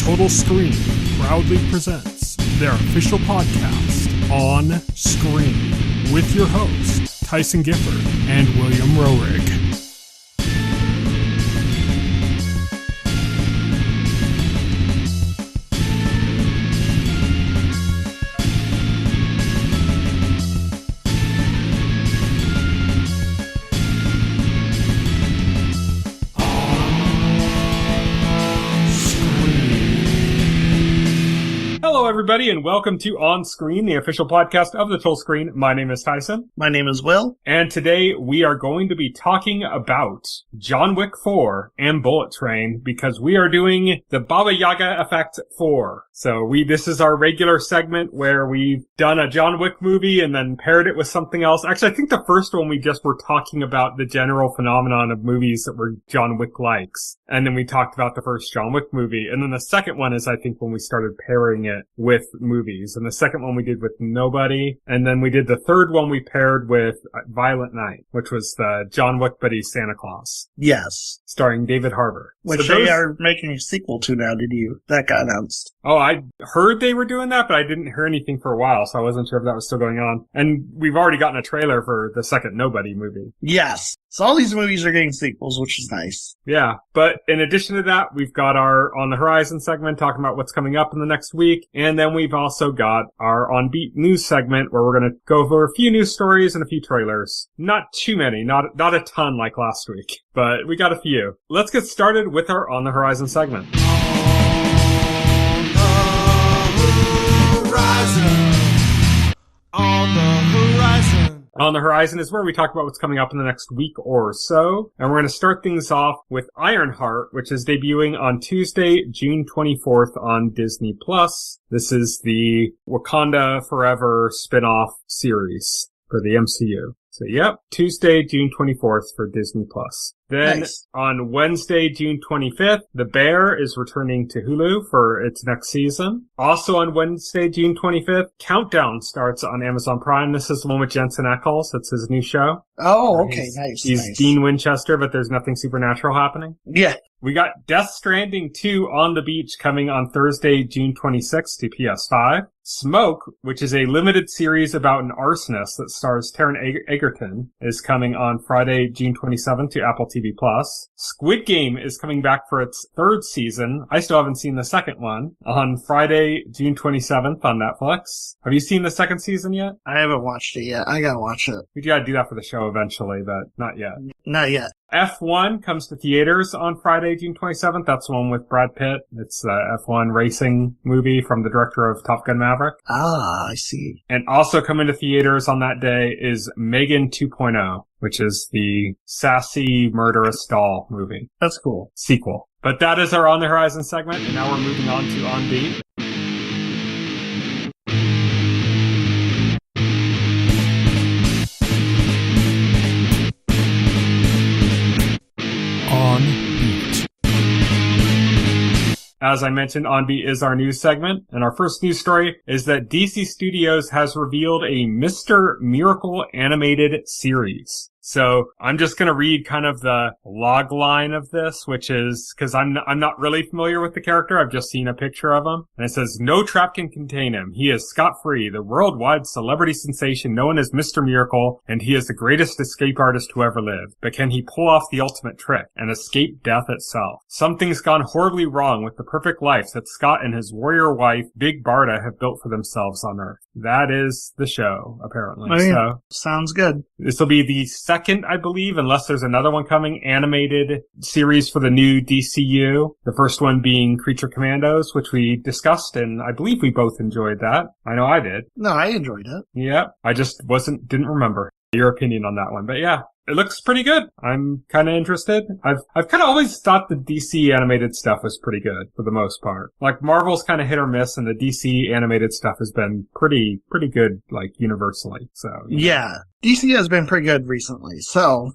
Total Screen proudly presents their official podcast, On Screen, with your hosts, Tyson Gifford and William Rohrig. Hello, everybody, and welcome to On Screen, the official podcast of the Total Screen. My name is Tyson. My name is Will. And today we are going to be talking about John Wick 4 and Bullet Train because we are doing the Baba Yaga Effect 4. So this is our regular segment where we've done a John Wick movie and then paired it with something else. Actually, I think the first one we just were talking about the general phenomenon of movies that were John Wick likes. And then we talked about the first John Wick movie. And then the second one is, I think, when we started pairing it with movies. And the second one we did with Nobody. And then we did the third one we paired with Violent Night, which was the John Wick but he's Santa Claus. Yes. Starring David Harbour. Which they are making a sequel to now, that got announced. Oh, I heard they were doing that, but I didn't hear anything for a while, so I wasn't sure if that was still going on. And we've already gotten a trailer for the second Nobody movie. Yes. So all these movies are getting sequels, which is nice. Yeah, but in addition to that, we've got our On the Horizon segment talking about what's coming up in the next week, and then we've also got our On Beat news segment where we're going to go over a few news stories and a few trailers. Not too many, not a ton like last week, but we got a few. Let's get started with our On the Horizon segment. On the Horizon is where we talk about what's coming up in the next week or so. And we're going to start things off with Ironheart, which is debuting on Tuesday, June 24th on Disney+. This is the Wakanda Forever spin-off series for the MCU. So, yep, Tuesday, June 24th for Disney+. Then nice. On Wednesday, June 25th, The Bear is returning to Hulu for its next season. Also on Wednesday, June 25th, Countdown starts on Amazon Prime. This is the one with Jensen Ackles. It's his new show. Oh, okay, nice. He's Dean Winchester, but there's nothing supernatural happening. Yeah. We got Death Stranding 2 on the Beach coming on Thursday, June 26th to PS5. Smoke, which is a limited series about an arsonist that stars Taron Egerton, is coming on Friday, June 27th to Apple TV+. Squid Game is coming back for its third season. I still haven't seen the second one. On Friday, June 27th on Netflix. Have you seen the second season yet? I haven't watched it yet. I gotta watch it. We gotta do that for the show eventually, but not yet. Not yet. F1 comes to theaters on Friday, June 27th. That's the one with Brad Pitt. It's the F1 racing movie from the director of Top Gun Maverick. Ah, I see. And also coming to theaters on that day is Megan 2.0, which is the sassy murderous doll movie. That's cool. Sequel. But that is our On the Horizon segment, and now we're moving on to On Beat. On Beat. As I mentioned, On Beat is our news segment, and our first news story is that DC Studios has revealed a Mr. Miracle animated series. So I'm just going to read kind of the log line of this, which is because I'm not really familiar with the character. I've just seen a picture of him. And it says, "No trap can contain him. He is scot-free, the worldwide celebrity sensation known as Mr. Miracle, and he is the greatest escape artist who ever lived. But can he pull off the ultimate trick and escape death itself? Something's gone horribly wrong with the perfect life that Scott and his warrior wife, Big Barda, have built for themselves on Earth." That is the show, apparently. Oh, yeah. So sounds good. This will be the second, I believe, unless there's another one coming, animated series for the new DCU. The first one being Creature Commandos, which we discussed, and I believe we both enjoyed that. I know I did. No, I enjoyed it. Yeah, I just didn't remember your opinion on that one. But yeah, it looks pretty good. I'm kind of interested. I've kind of always thought the DC animated stuff was pretty good for the most part. Like Marvel's kind of hit or miss, and the DC animated stuff has been pretty good, like universally. So yeah, DC has been pretty good recently. So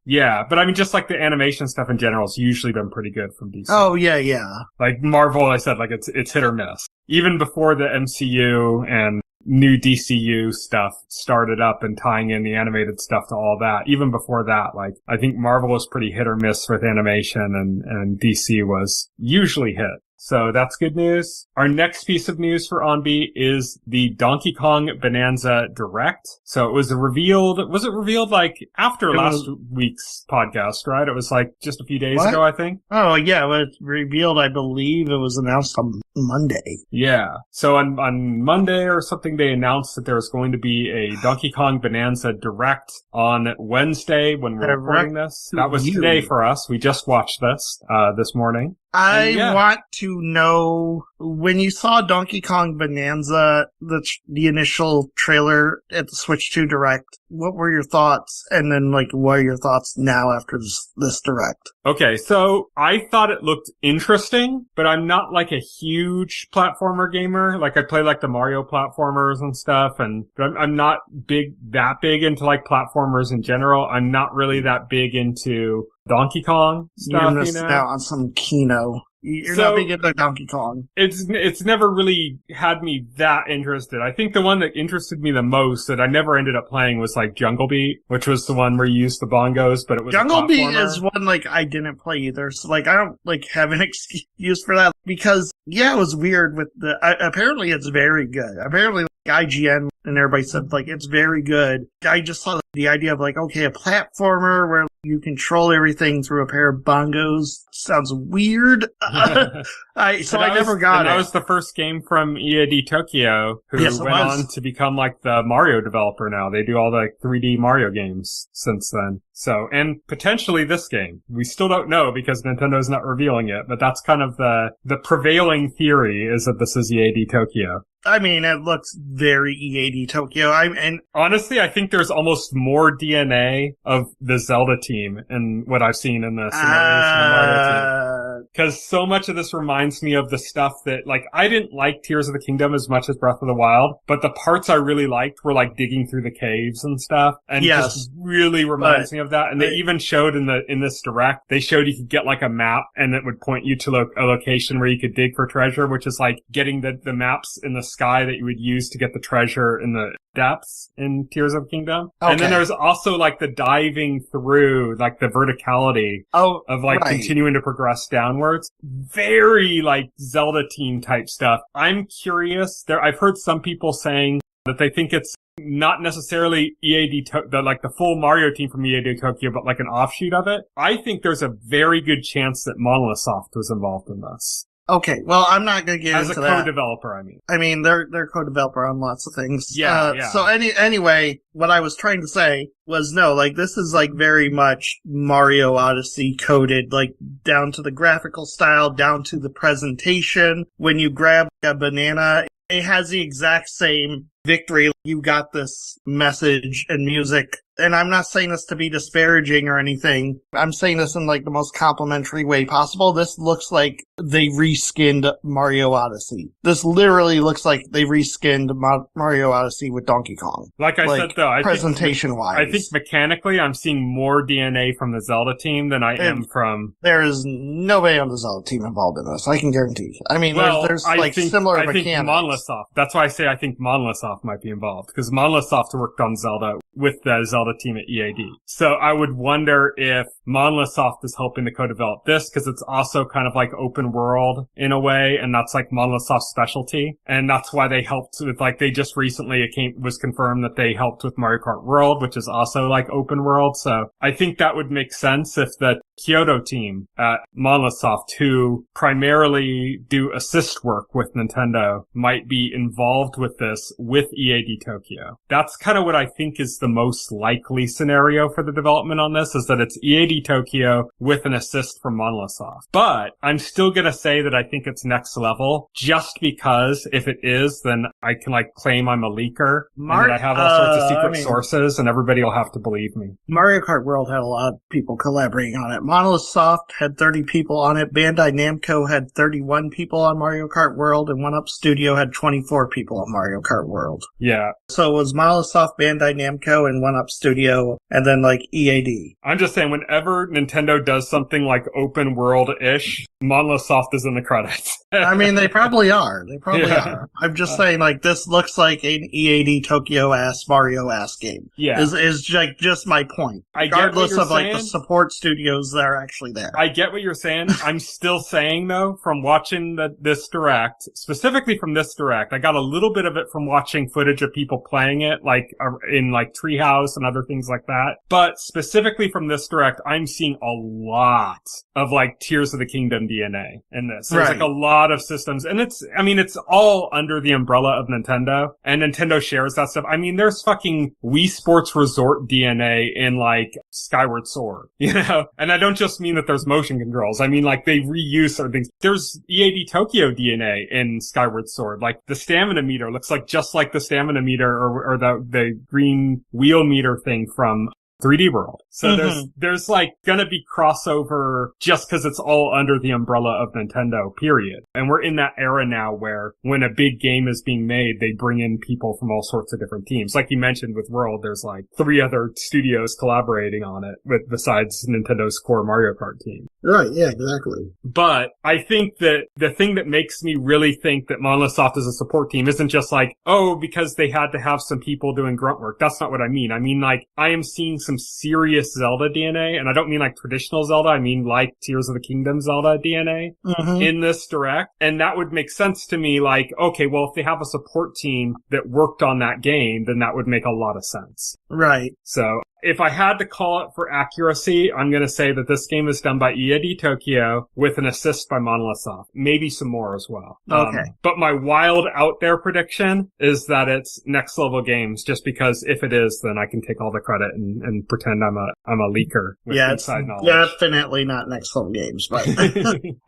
Yeah, but I mean, just like the animation stuff in general has usually been pretty good from DC. Oh yeah. Like Marvel, I said, like it's hit or miss. Even before the MCU and new DCU stuff started up and tying in the animated stuff to all that. Even before that, like, I think Marvel was pretty hit or miss with animation and DC was usually hit. So that's good news. Our next piece of news for OnB is the Donkey Kong Bananza Direct. So it was was it revealed like after last week's podcast, right? It was like just a few days ago, I think. Oh, yeah, it was revealed, I believe it was announced on Monday. Yeah. So on Monday or something, they announced that there was going to be a Donkey Kong Bananza Direct on Wednesday when we're recording this. That was today for us. We just watched this morning. I want to know, when you saw Donkey Kong Bananza, the initial trailer at the Switch 2 Direct, what were your thoughts? And then, like, what are your thoughts now after this Direct? Okay, so I thought it looked interesting, but I'm not like a huge platformer gamer. Like, I play like the Mario platformers and stuff, but I'm not that big into like platformers in general. I'm not really that big into Donkey Kong stuff, You're missing out on some Kino. You're not big into Donkey Kong. It's never really had me that interested. I think the one that interested me the most that I never ended up playing was like Jungle Beat, which was the one where you used the bongos, but it was Jungle Beat is one like I didn't play either. So like I don't like have an excuse for that because it was weird with apparently it's very good. Apparently like, IGN and everybody said like it's very good. I just saw the idea of like, okay, a platformer where you control everything through a pair of bongos sounds weird. I never got it. That was the first game from EAD Tokyo, who went on to become like the Mario developer now. They do all the 3D Mario games since then. So, and potentially this game. We still don't know because Nintendo's not revealing it, but that's kind of the prevailing theory is that this is EAD Tokyo. I mean, it looks very EAD Tokyo. And honestly, I think there's almost more DNA of the Zelda team in what I've seen in the scenarios from the Mario team. Because so much of this reminds me of the stuff that, like, I didn't like Tears of the Kingdom as much as Breath of the Wild, but the parts I really liked were, like, digging through the caves and stuff. And just really reminds me of that. And they even showed in this Direct, they showed you could get, like, a map and it would point you to a location where you could dig for treasure, which is, like, getting the maps in the sky that you would use to get the treasure in the depths in Tears of the Kingdom. Okay. And then there's also, like, the diving through, like, the verticality of, like, continuing to progress downwards. Very, like, Zelda team type stuff. I'm curious. I've heard some people saying that they think it's not necessarily the full Mario team from EAD Tokyo, but like an offshoot of it. I think there's a very good chance that Monolith Soft was involved in this. Okay, well, I'm not going to get into that. As a co-developer, I mean. I mean, they're co-developer on lots of things. Yeah. So anyway, what I was trying to say was no, like, this is like very much Mario Odyssey coded, like, down to the graphical style, down to the presentation. When you grab a banana, it has the exact same victory. You got this message and music. And I'm not saying this to be disparaging or anything. I'm saying this in like the most complimentary way possible. This looks like they reskinned Mario Odyssey. This literally looks like they reskinned Mario Odyssey with Donkey Kong. Like I said though, presentation-wise. I think mechanically I'm seeing more DNA from the Zelda team than I am from... There is nobody on the Zelda team involved in this, I can guarantee. I mean, there's similar mechanics. I think Monolith Soft. That's why I say I think Monolith Soft might be involved. Because Monolith Soft worked on Zelda with the Zelda team at EAD. So I would wonder if Monolith Soft is helping to co-develop this because it's also kind of like open world in a way, and that's like Monolith Soft's specialty. And that's why they helped with like they just recently was confirmed that they helped with Mario Kart World, which is also like open world. So I think that would make sense if the Kyoto team at Monolith Soft, who primarily do assist work with Nintendo, might be involved with this with EAD Tokyo. That's kind of what I think is the most likely scenario for the development on this, is that it's EAD Tokyo with an assist from Monolith Soft. But I'm still gonna say that I think it's next level, just because if it is, then I can like claim I'm a leaker, and that I have all sorts of secret sources, and everybody will have to believe me. Mario Kart World had a lot of people collaborating on it. Monolith Soft had 30 people on it. Bandai Namco had 31 people on Mario Kart World, and 1UP Studio had 24 people on Mario Kart World. Yeah. So it was Monolith Soft, Bandai Namco, and 1UP Studio, and then like EAD. I'm just saying, whenever Nintendo does something like open world-ish, Monolith Soft is in the credits. I mean, they probably are. They probably are. I'm just saying, like, like, this looks like an EAD Tokyo-ass, Mario-ass game. Yeah. Is like, just my point. Regardless of, like, the support studios that are actually there. I get what you're saying. I'm still saying, though, from watching this Direct, specifically from this Direct, I got a little bit of it from watching footage of people playing it, like, in, like, Treehouse and other things like that. But specifically from this Direct, I'm seeing a lot of, like, Tears of the Kingdom DNA in this. There's, like, a lot of systems. And it's all under the umbrella of Nintendo. And Nintendo shares that stuff. I mean, there's fucking Wii Sports Resort DNA in, like, Skyward Sword, you know? And I don't just mean that there's motion controls. I mean, like, they reuse certain things. There's EAD Tokyo DNA in Skyward Sword. Like, the stamina meter looks like just like the stamina meter or the green wheel meter thing from 3D World. So there's like gonna be crossover just because it's all under the umbrella of Nintendo, period. And we're in that era now where when a big game is being made, they bring in people from all sorts of different teams. Like you mentioned with World, there's like 3 other studios collaborating on it besides Nintendo's core Mario Kart team. Right, yeah, exactly. But I think that the thing that makes me really think that Monolith Soft is a support team isn't just like, oh, because they had to have some people doing grunt work. That's not what I mean. I mean, like, I am seeing some serious Zelda DNA, and I don't mean like traditional Zelda, I mean like Tears of the Kingdom Zelda DNA in this Direct. And that would make sense to me, like, okay, well, if they have a support team that worked on that game, then that would make a lot of sense. Right. So if I had to call it for accuracy, I'm going to say that this game is done by EAD Tokyo with an assist by Monolith Soft. Maybe some more as well. Okay. But my wild out there prediction is that it's Next Level Games, just because if it is, then I can take all the credit and pretend I'm a leaker with inside knowledge. Definitely not Next Level Games, but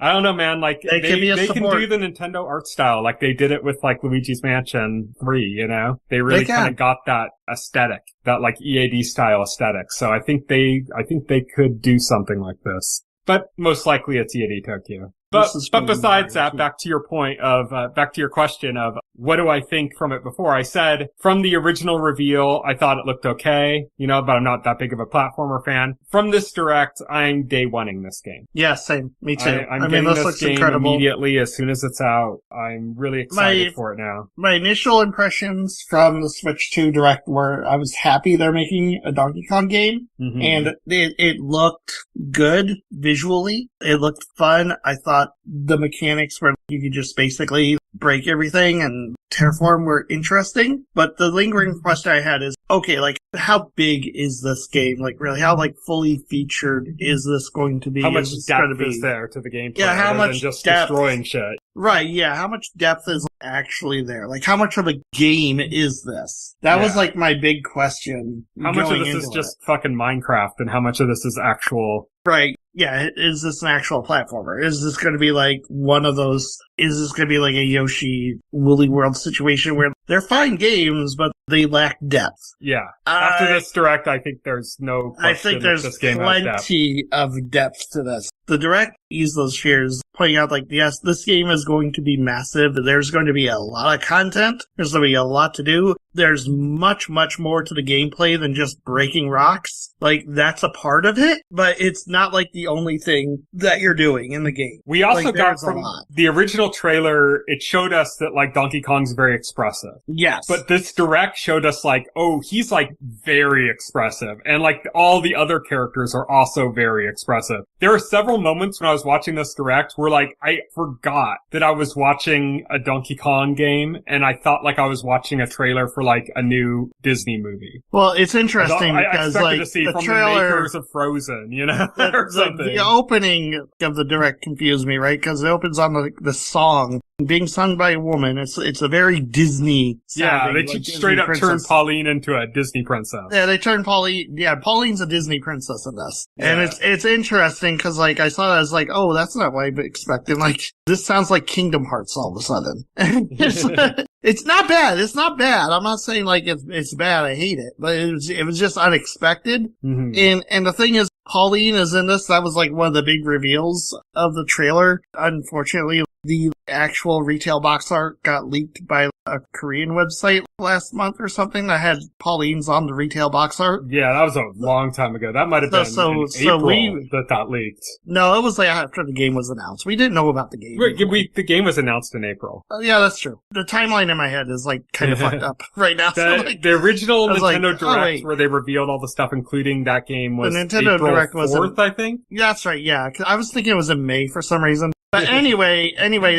I don't know, man. Like they can do the Nintendo art style, like they did it with like Luigi's Mansion 3. You know, they really kind of got that aesthetic, that like EAD style aesthetic. So I think they could do something like this. But most likely it's EAD Tokyo. But besides that, back to your point of, back to your question of what do I think from it before? I said from the original reveal, I thought it looked okay, you know, but I'm not that big of a platformer fan. From this Direct, I'm day one-ing this game. Yeah, same. Me too. I'm getting this game immediately as soon as it's out. I'm really excited for it now. My initial impressions from the Switch 2 Direct were I was happy they're making a Donkey Kong game, and it looked good visually. It looked fun. I thought the mechanics where you could just basically break everything and terraform were interesting. But the lingering question I had is, okay, like, how big is this game? Like, really, how, like, fully featured is this going to be? How much depth is there to the gameplay? Yeah, how much than just depth? Destroying shit. Right, yeah, how much depth is actually there? Like, how much of a game is this? That was, like, my big question. How much of this is just fucking Minecraft, and how much of this is actual... Right. Yeah, is this an actual platformer? Is this going to be like one of those, is this going to be like a Yoshi Woolly World situation where they're fine games, but they lack depth? Yeah. After this Direct, I think there's no question I think there's this game plenty of depth to this. The Direct eased those fears, pointing out like, yes, this game is going to be massive. There's going to be a lot of content. There's going to be a lot to do. There's much, much more to the gameplay than just breaking rocks. Like, that's a part of it, but it's not like the only thing that you're doing in the game. We also got from the original trailer, it showed us that, like, Donkey Kong's very expressive. Yes. But this Direct showed us, like, oh, he's, like, very expressive. And, like, all the other characters are also very expressive. There are several moments when I was watching this Direct where, like, I forgot that I was watching a Donkey Kong game, and I thought, like, I was watching a trailer for, like, a new Disney movie. Well, it's interesting because, like, to see the from trailer, the makers of Frozen, you know, or something. The opening of the Direct confused me, right? Because it opens on the song being sung by a woman. It's a very Disney sounding. Yeah, they straight up turned Pauline into a Disney princess. Yeah, they turned Pauline. Yeah, Pauline's a Disney princess in this, and it's interesting because, like, I saw it as like, oh, that's not what I'm expecting. Like, this sounds like Kingdom Hearts all of a sudden. It's not bad. It's not bad. I'm not saying like it's bad. I hate it, but it was just unexpected. And the thing is, Pauline is in this. That was like one of the big reveals of the trailer. Unfortunately, the actual retail box art got leaked by a Korean website last month or something that had Pauline's on the retail box art. Yeah, that was a long time ago. That might have been in April that got leaked. No, it was like after the game was announced. We didn't know about the game. The game was announced in April. Yeah, that's true. The timeline in my head is like kind of fucked up right now. The original Nintendo Direct where they revealed all the stuff, including that game, was the Nintendo April Direct 4th, I think? Yeah, that's right, yeah. 'Cause I was thinking it was in May for some reason. But anyway,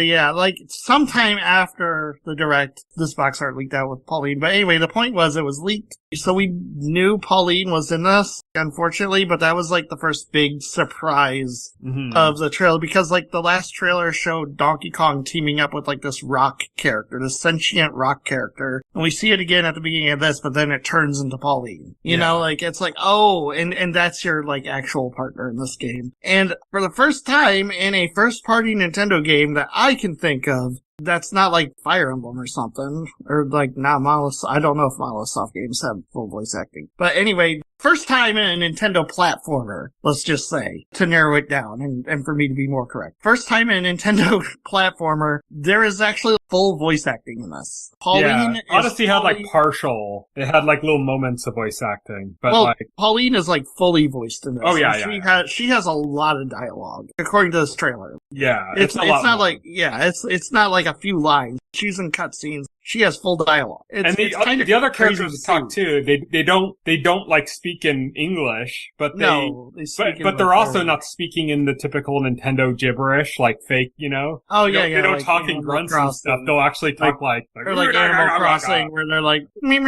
yeah, like sometime after the Direct, this box art leaked out with Pauline. But anyway, the point was it was leaked. So we knew Pauline was in this, unfortunately, but that was like the first big surprise of the trailer, because like the last trailer showed Donkey Kong teaming up with like this rock character, this sentient rock character. And we see it again at the beginning of this, but then it turns into Pauline. You know, like it's like, oh, and that's your like actual partner in this game. And for the first time in a first party Nintendo game that I can think of, that's not like Fire Emblem or something, or like not Monolith. I don't know if Monolith Soft games have full voice acting. But anyway, first time in a Nintendo platformer, let's just say, to narrow it down and for me to be more correct. First time in a Nintendo platformer, there is actually full voice acting in this. Pauline Odyssey had like partial. It had like little moments of voice acting. But Pauline is like fully voiced in this. Oh yeah, she has a lot of dialogue, according to this trailer. Yeah. It's not like it's not like a few lines. She's in cutscenes. She has full dialogue. The other characters talk too. They don't like speak in English, but they're also not speaking in the typical Nintendo gibberish, like fake, you know? Oh yeah, They don't talk in grunts and stuff. They'll actually talk like or like Animal Crossing, where they're like me.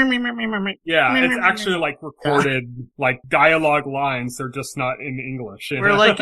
Yeah, it's actually like recorded like dialogue lines. They're just not in English. Where like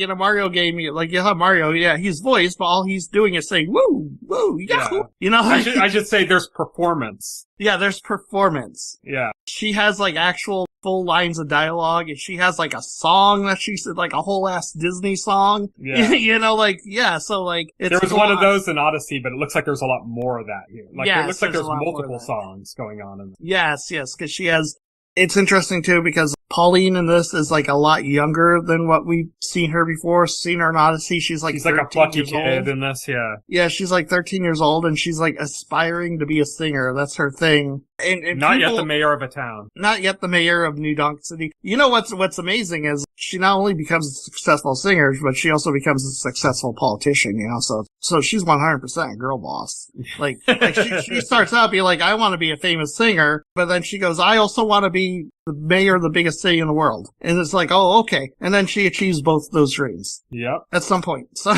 in a Mario game, like you have Mario, he's voiced, but all he's doing is saying woo, woo, yahoo. You know, I should say there's performance. Yeah, there's performance. Yeah. She has like actual full lines of dialogue, and she has like a song that she said, like a whole ass Disney song. Yeah. You know, like, yeah, so like, it's there was one of those in Odyssey, but it looks like there's a lot more of that here. Like, yes, it looks like there's multiple songs going on in there. Yes, because she has, it's interesting too, because Pauline in this is like a lot younger than what we've seen her before. Seen her in Odyssey, she's like a plucky kid in this, yeah. Yeah, she's like 13 years old, and she's like aspiring to be a singer. That's her thing. And not yet the mayor of a town. Not yet the mayor of New Donk City. You know what's amazing is she not only becomes a successful singer, but she also becomes a successful politician, you know, so she's 100% a girl boss. Like she starts out being like, I want to be a famous singer, but then she goes, I also want to be the mayor of the biggest city in the world. And it's like, oh, okay. And then she achieves both those dreams. Yep. At some point. So,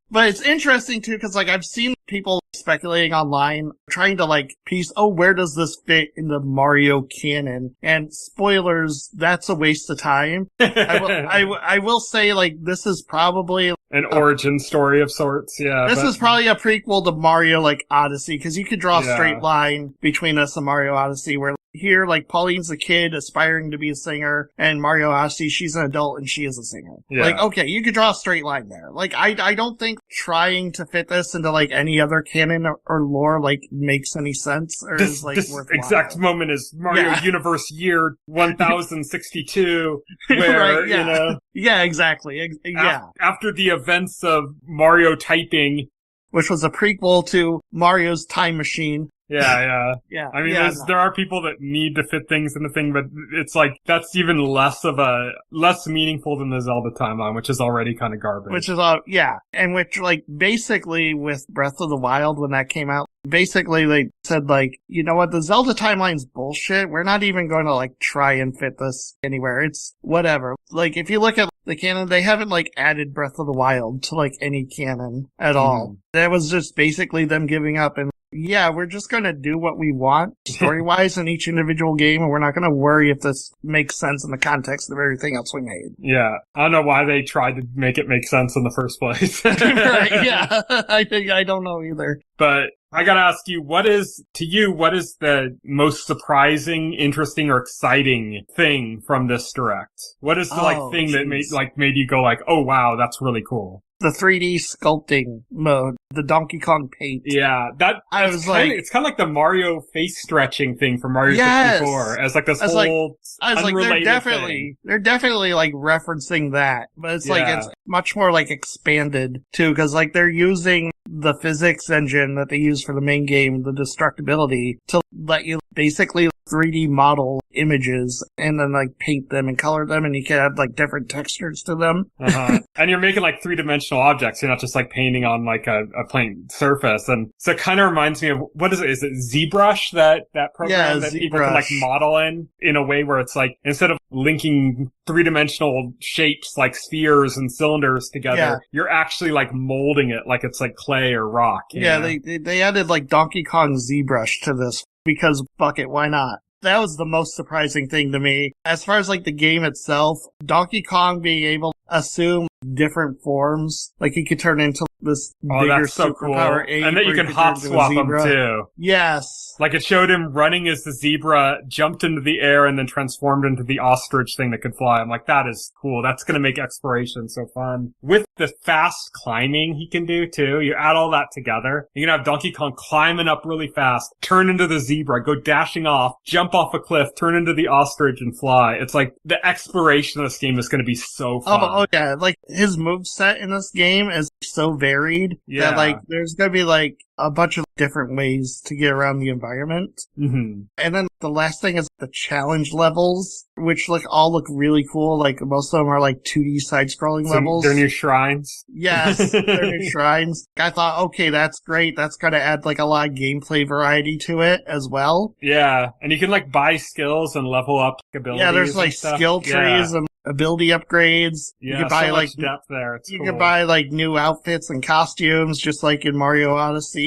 but it's interesting too, because like I've seen people speculating online, trying to like piece, where does this fit in the Mario canon? And spoilers, that's a waste of time. I will say, like, this is probably an origin story of sorts, yeah. This is probably a prequel to Mario, like, Odyssey, because you could draw a straight line between us and Mario Odyssey, where here, like, Pauline's a kid aspiring to be a singer, and Mario Odyssey, she's an adult and she is a singer. Yeah. Like, okay, you could draw a straight line there. Like, I don't think trying to fit this into, like, any other canon or lore, like, makes any sense, or is, like, worthwhile. This exact moment is Mario Universe year 1062, where, you know... Yeah, exactly. After the events of Mario typing... Which was a prequel to Mario's Time Machine. Yeah. I mean, there are people that need to fit things in the thing, but it's like, that's even less meaningful than the Zelda timeline, which is already kind of garbage. Which is, and which, like, basically with Breath of the Wild, when that came out, basically they said, like, you know what, the Zelda timeline's bullshit. We're not even going to, like, try and fit this anywhere. It's whatever. Like, if you look at the canon, they haven't, like, added Breath of the Wild to, like, any canon at all. That was just basically them giving up and, we're just going to do what we want story-wise in each individual game, and we're not going to worry if this makes sense in the context of everything else we made. Yeah. I don't know why they tried to make it make sense in the first place. Right, yeah. I don't know either. But I gotta ask you, what is the most surprising, interesting, or exciting thing from this Direct? What is the thing that made you go like, oh wow, that's really cool? the 3D sculpting mode, the Donkey Kong paint. Yeah, it's kind of like the Mario face stretching thing from Mario 64 as like this whole unrelated they're definitely like referencing that, but it's like it's much more like expanded too, because like they're using the physics engine that they use for the main game, the destructibility, to let you basically 3D model images and then like paint them and color them, and you can add like different textures to them. And you're making like 3-dimensional objects. You're not just like painting on like a plain surface. And so it kind of reminds me of, what is it? Is it ZBrush, that program that people can like model in a way where it's like, instead of linking 3-dimensional shapes like spheres and cylinders together, you're actually like molding it like it's like clay or rock. Yeah, they added like Donkey Kong ZBrush to this because fuck it, why not? That was the most surprising thing to me. As far as like the game itself, Donkey Kong being able to assume different forms, like he could turn into this bigger superpower ape, and that you can hop swap him too. Yes. Like it showed him running as the zebra, jumped into the air, and then transformed into the ostrich thing that could fly. I'm like, that is cool. That's going to make exploration so fun. With the fast climbing he can do too, you add all that together, you can have Donkey Kong climbing up really fast, turn into the zebra, go dashing off, jump off a cliff, turn into the ostrich and fly. It's like the exploration of this game is going to be so fun. Oh yeah, like his moveset in this game is so varied that like there's going to be like a bunch of different ways to get around the environment. Mm-hmm. And then the last thing is the challenge levels, which all look really cool. Like most of them are like 2D side-scrolling levels. They're new shrines. Yes, they're new shrines. I thought, okay, that's great. That's going to add like a lot of gameplay variety to it as well. Yeah, and you can like buy skills and level up abilities. Yeah, there's like skill trees and ability upgrades. Yeah, you can buy so like much depth there. It's you cool. can buy like new outfits and costumes, just like in Mario Odyssey.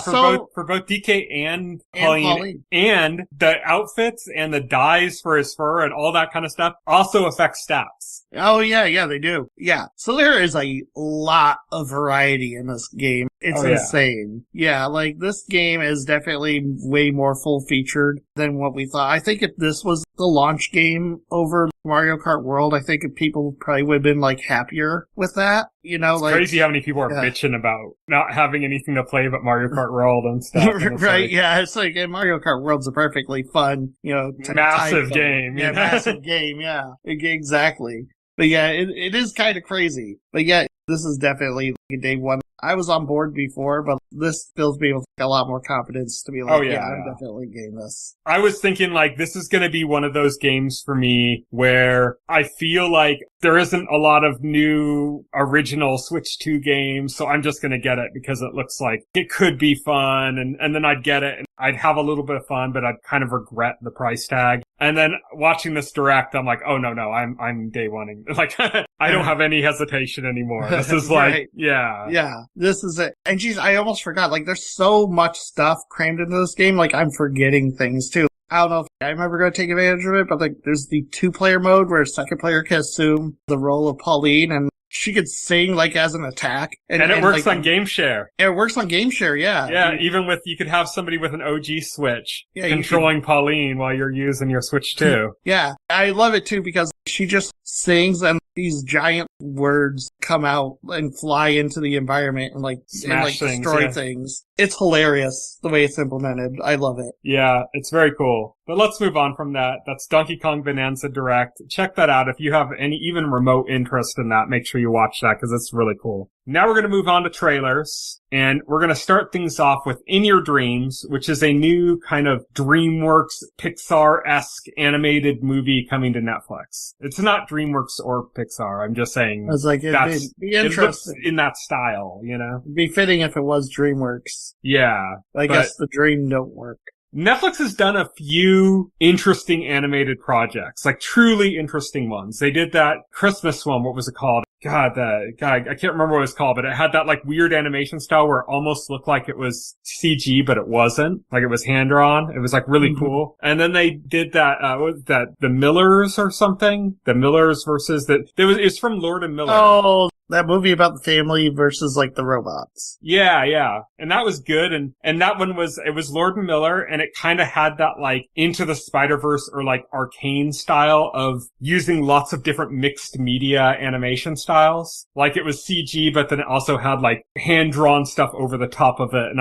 For both DK and Pauline. And the outfits and the dyes for his fur and all that kind of stuff also affect stats. Oh yeah, they do. Yeah, so there is a lot of variety in this game. It's insane. Yeah, like this game is definitely way more full-featured than what we thought. I think if this was the launch game over Mario Kart World, I think people probably would have been like happier with that. You know, it's like crazy how many people are bitching about not having anything to play but Mario Kart World and stuff. And right? Yeah, it's like Mario Kart World's a perfectly fun, massive game. Yeah, massive game. Yeah, exactly. But yeah, it is kind of crazy. But yeah, this is definitely like day one. I was on board before, but this fills me with a lot more confidence to be like, I'm definitely getting this. I was thinking like, this is going to be one of those games for me where I feel like there isn't a lot of new original Switch 2 games, so I'm just going to get it because it looks like it could be fun, and then I'd get it and I'd have a little bit of fun, but I'd kind of regret the price tag. And then watching this direct, I'm like, oh no, I'm day one-ing. Like, I don't have any hesitation anymore. This is like, Yeah, this is it. And geez, I almost forgot, like there's so much stuff crammed into this game, like I'm forgetting things too. I don't know if I'm ever going to take advantage of it, but like there's the 2-player mode where a second player can assume the role of Pauline, and she could sing like as an attack. And it works on Game Share. It works on Game Share, yeah. Yeah, even with, you could have somebody with an OG Switch controlling Pauline while you're using your Switch 2. Yeah, I love it too because she just sings and these giant words come out and fly into the environment and destroy things. It's hilarious the way it's implemented. I love it. Yeah, it's very cool. But let's move on from that. That's Donkey Kong Bananza Direct. Check that out. If you have any even remote interest in that, make sure you watch that because it's really cool. Now we're going to move on to trailers, and we're going to start things off with In Your Dreams, which is a new kind of DreamWorks Pixar-esque animated movie coming to Netflix. It's not DreamWorks or Pixar. I'm just saying. I was like, it'd be interesting. It looks in that style, you know? It'd be fitting if it was DreamWorks. Yeah. I guess the dream don't work. Netflix has done a few interesting animated projects, like truly interesting ones. They did that Christmas one. What was it called? I can't remember what it was called, but it had that like weird animation style where it almost looked like it was CG, but it wasn't. Like it was hand drawn. It was like really cool. And then they did that, what was that? The Millers or something? The Millers versus it's from Lord and Miller. Oh, That movie about the family versus, like, the robots. Yeah, yeah. And that was good. And that one was, it was Lord and Miller, and it kind of had that, like, Into the Spider-Verse or, like, Arcane style of using lots of different mixed media animation styles. Like, it was CG, but then it also had, like, hand-drawn stuff over the top of it.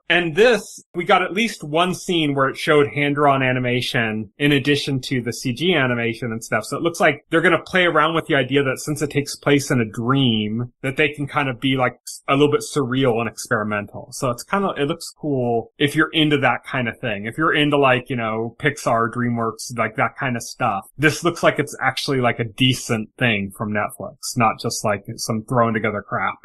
And this, we got at least one scene where it showed hand-drawn animation in addition to the CG animation and stuff. So it looks like they're going to play around with the idea that since it takes place in a dream, that they can kind of be like a little bit surreal and experimental. So it looks cool if you're into that kind of thing. If you're into like, Pixar, DreamWorks, like that kind of stuff. This looks like it's actually like a decent thing from Netflix, not just like some thrown together crap,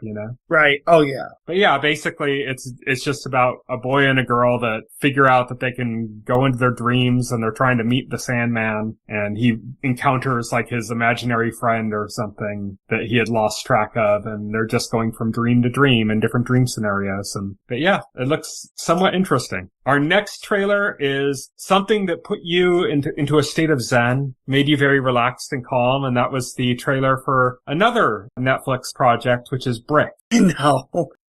Right. Oh, yeah. But yeah, basically it's just about a boy and a girl that figure out that they can go into their dreams, and they're trying to meet the Sandman, and he encounters like his imaginary friend or something that he had lost track of, and they're just going from dream to dream in different dream scenarios. But yeah, it looks somewhat interesting. Our next trailer is something that put you into a state of zen, made you very relaxed and calm, and that was the trailer for another Netflix project, which is Brick. No.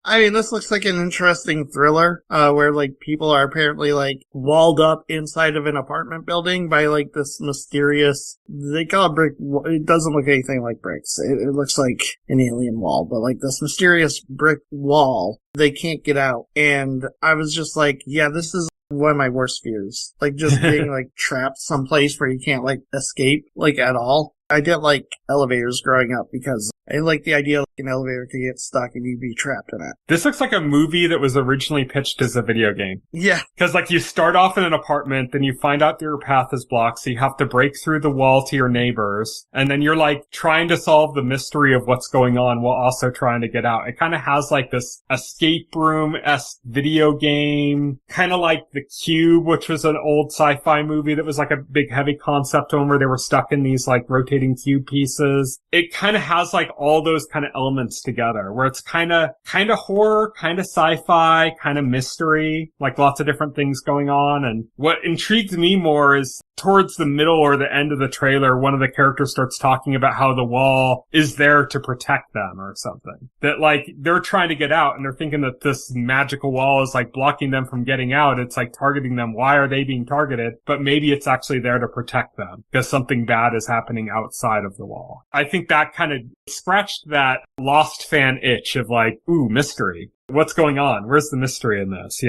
I mean, this looks like an interesting thriller, where, like, people are apparently, like, walled up inside of an apartment building by, like, this mysterious, they call it brick, it doesn't look anything like bricks. It looks like an alien wall, but, like, this mysterious brick wall, they can't get out. And I was just like, yeah, this is one of my worst fears. Like, just being, like, trapped someplace where you can't, like, escape, like, at all. I didn't like elevators growing up because I like the idea an elevator could get stuck and you'd be trapped in it. This looks like a movie that was originally pitched as a video game. Yeah. Because, like, you start off in an apartment, then you find out that your path is blocked, so you have to break through the wall to your neighbors, and then you're, like, trying to solve the mystery of what's going on while also trying to get out. It kind of has, like, this escape room-esque video game, kind of like The Cube, which was an old sci-fi movie that was, like, a big, heavy concept one where they were stuck in these, like, rotating cube pieces. It kind of has, like, all those kind of elements together, where it's kind of horror, kind of sci-fi, kind of mystery, like lots of different things going on. And what intrigued me more is towards the middle or the end of the trailer, one of the characters starts talking about how the wall is there to protect them or something. That, like, they're trying to get out and they're thinking that this magical wall is, like, blocking them from getting out. It's, like, targeting them. Why are they being targeted? But maybe it's actually there to protect them because something bad is happening outside of the wall. I think that kind of scratched that Lost fan itch of, like, ooh, mystery. What's going on? Where's the mystery in this,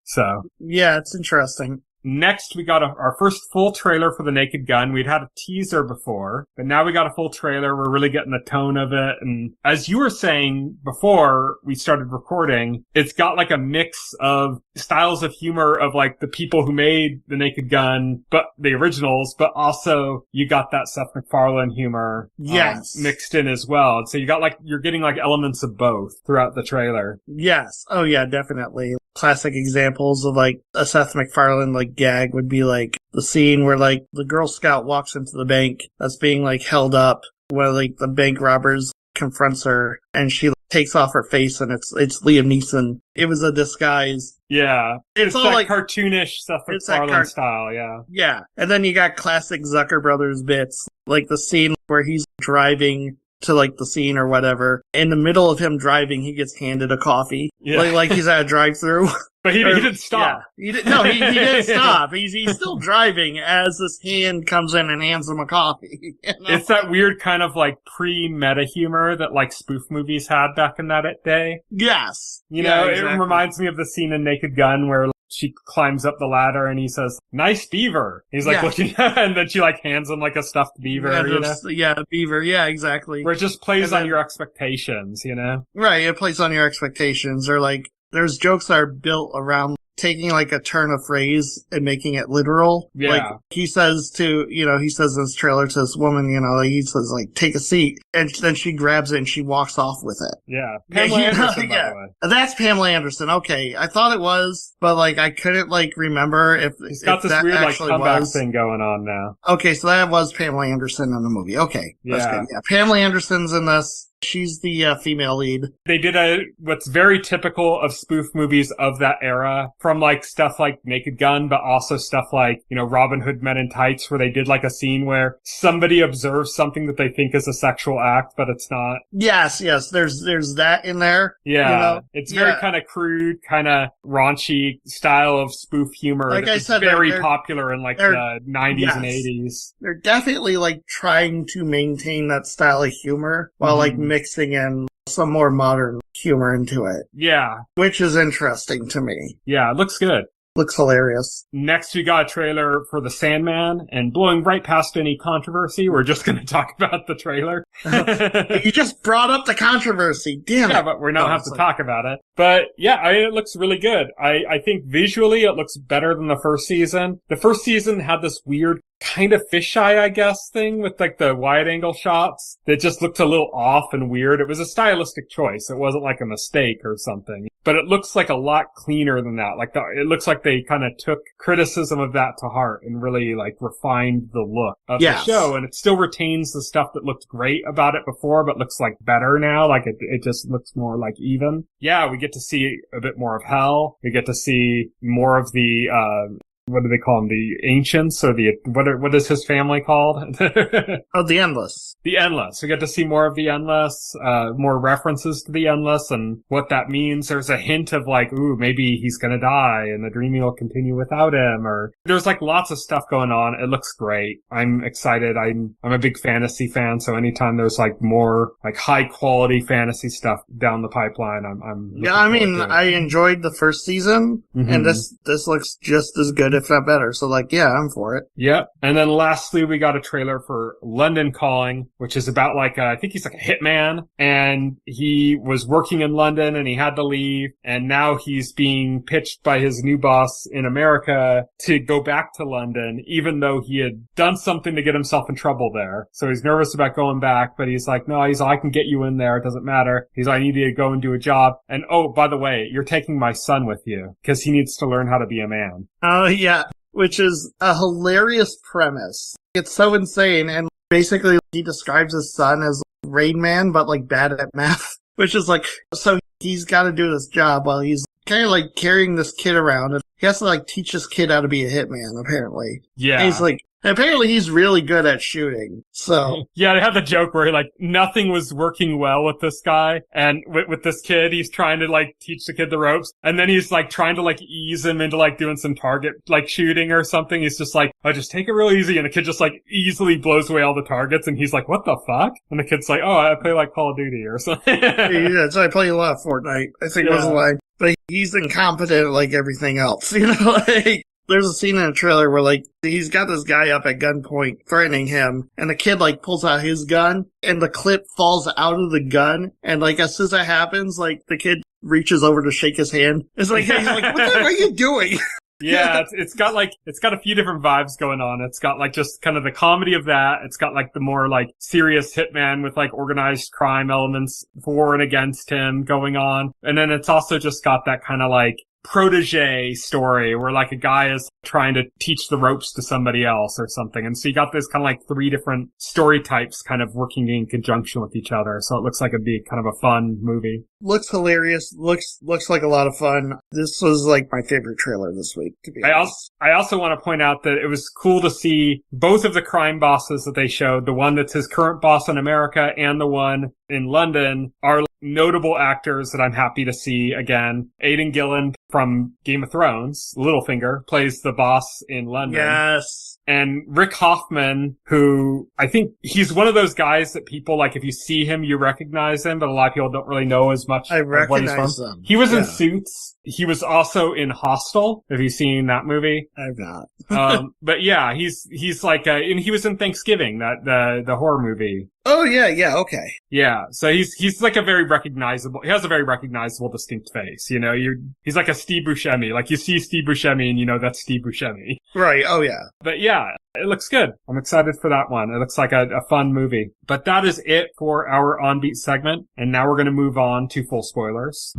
So. Yeah, it's interesting. Next, we got our first full trailer for The Naked Gun. We'd had a teaser before, but now we got a full trailer. We're really getting the tone of it. And as you were saying before we started recording, it's got like a mix of styles of humor of like the people who made The Naked Gun, but the originals, but also you got that Seth MacFarlane humor mixed in as well. And so you're getting like elements of both throughout the trailer. Yes. Oh yeah, definitely. Classic examples of like a Seth MacFarlane like gag would be like the scene where like the Girl Scout walks into the bank that's being like held up, where like the bank robbers confronts her and she takes off her face and it's Liam Neeson. It was a disguise. Yeah. It's all that like cartoonish Seth MacFarlane style, yeah. Yeah. And then you got classic Zucker Brothers bits, like the scene where he's driving to like the scene or whatever. In the middle of him driving, he gets handed a coffee. Yeah. Like he's at a drive-thru. But he didn't stop. Yeah. He didn't stop. He's still driving as this hand comes in and hands him a coffee. It's that weird kind of like pre-meta humor that like spoof movies had back in that day. Yes. Exactly. It reminds me of the scene in Naked Gun where she climbs up the ladder and he says, "Nice beaver." He's like looking at it, and then she like hands him like a stuffed beaver. Beaver. Yeah, exactly. Where it just plays on your expectations, Right, it plays on your expectations. Or like, there's jokes that are built around taking like a turn of phrase and making it literal. Yeah. Like he says in his trailer to this woman, he says like, "Take a seat." And then she grabs it and she walks off with it. Yeah. Pamela Anderson, by the way. That's Pamela Anderson. Okay. I thought it was, but like I couldn't like remember if it's got this weird like comeback thing going on now. Okay, so that was Pamela Anderson in the movie. Okay. Yeah. That's good. Yeah. Pamela Anderson's in this. She's the female lead. They did what's very typical of spoof movies of that era, from like stuff like Naked Gun, but also stuff like, Robin Hood Men in Tights, where they did like a scene where somebody observes something that they think is a sexual act, but it's not. Yes. There's that in there. Yeah. It's very kind of crude, kind of raunchy style of spoof humor. Like I said, very popular in like the 90s and 80s. They're definitely like trying to maintain that style of humor while like mixing in some more modern humor into it. Yeah. Which is interesting to me. Yeah, it looks good. Looks hilarious. Next, we got a trailer for the Sandman, and blowing right past any controversy, we're just going to talk about the trailer. You just brought up the controversy. Damn it. Yeah, but we don't have to talk about it. But yeah, it looks really good. I think visually it looks better than the first season. The first season had this weird kind of fisheye, I guess, thing with like the wide angle shots that just looked a little off and weird. It was a stylistic choice. It wasn't like a mistake or something, but it looks like a lot cleaner than that. Like it looks like they kind of took criticism of that to heart and really like refined the look of the show. And it still retains the stuff that looked great about it before, but looks like better now. Like it just looks more like even. Yeah, we get to see a bit more of hell. We get to see more of the, what do they call them? The Ancients, or what is his family called? Oh, the Endless. The Endless. We get to see more of the Endless, more references to the Endless and what that means. There's a hint of like, ooh, maybe he's gonna die and the dreaming will continue without him, or there's like lots of stuff going on. It looks great. I'm excited. I'm a big fantasy fan, so anytime there's like more like high quality fantasy stuff down the pipeline, I'm yeah, I mean, I enjoyed the first season, and this looks just as good, if not better. So like, yeah, I'm for it. Yep. And then lastly, we got a trailer for London Calling, which is about like, I think he's like a hitman, and he was working in London and he had to leave, and now he's being pitched by his new boss in America to go back to London, even though he had done something to get himself in trouble there. So he's nervous about going back, but he's like, no, I can get you in there. It doesn't matter. He's like, I need you to go and do a job. And oh, by the way, you're taking my son with you because he needs to learn how to be a man. Oh, yeah. Which is a hilarious premise. It's so insane. And basically he describes his son as Rain Man, but like bad at math, which is like, so he's got to do this job while he's kind of like carrying this kid around, and he has to like teach this kid how to be a hitman, apparently. Yeah. And he's like, apparently he's really good at shooting. So yeah, they have the joke where like nothing was working well with this guy, and with this kid, he's trying to like teach the kid the ropes, and then he's like trying to like ease him into like doing some target like shooting or something. He's just like, oh, just take it real easy, and the kid just like easily blows away all the targets, and he's like, what the fuck? And the kid's like, oh, I play like Call of Duty or something. Yeah, so I play a lot of Fortnite, I think was the line. But he's incompetent like everything else, like. There's a scene in a trailer where, like, he's got this guy up at gunpoint threatening him, and the kid, like, pulls out his gun, and the clip falls out of the gun, and, like, as soon as that happens, like, the kid reaches over to shake his hand. It's like, he's like, what the heck are you doing? Yeah, it's got a few different vibes going on. It's got like just kind of the comedy of that. It's got like the more like serious hitman with like organized crime elements for and against him going on. And then it's also just got that kind of like protege story where like a guy is trying to teach the ropes to somebody else or something. And so you got this kind of like three different story types kind of working in conjunction with each other. So it looks like it'd be kind of a fun movie. Looks hilarious. Looks like a lot of fun. This was like my favorite trailer this week, to be honest. I also want to point out that it was cool to see both of the crime bosses that they showed, the one that's his current boss in America and the one in London, are notable actors that I'm happy to see again. Aidan Gillen from Game of Thrones, Littlefinger, plays the boss in London. Yes. And Rick Hoffman, who I think he's one of those guys that people like, if you see him, you recognize him, but a lot of people don't really know as much. I recognize him. He was in Suits. He was also in Hostel. Have you seen that movie? I've not. But yeah, he's like, and he was in Thanksgiving, the horror movie. Oh yeah, okay. Yeah, so he's like he has a very recognizable, distinct face, you know, he's like a Steve Buscemi, like you see Steve Buscemi and you know that's Steve Buscemi. Right, oh yeah. But yeah, it looks good. I'm excited for that one. It looks like a fun movie. But that is it for our On Beat segment, and now we're gonna move on to full spoilers.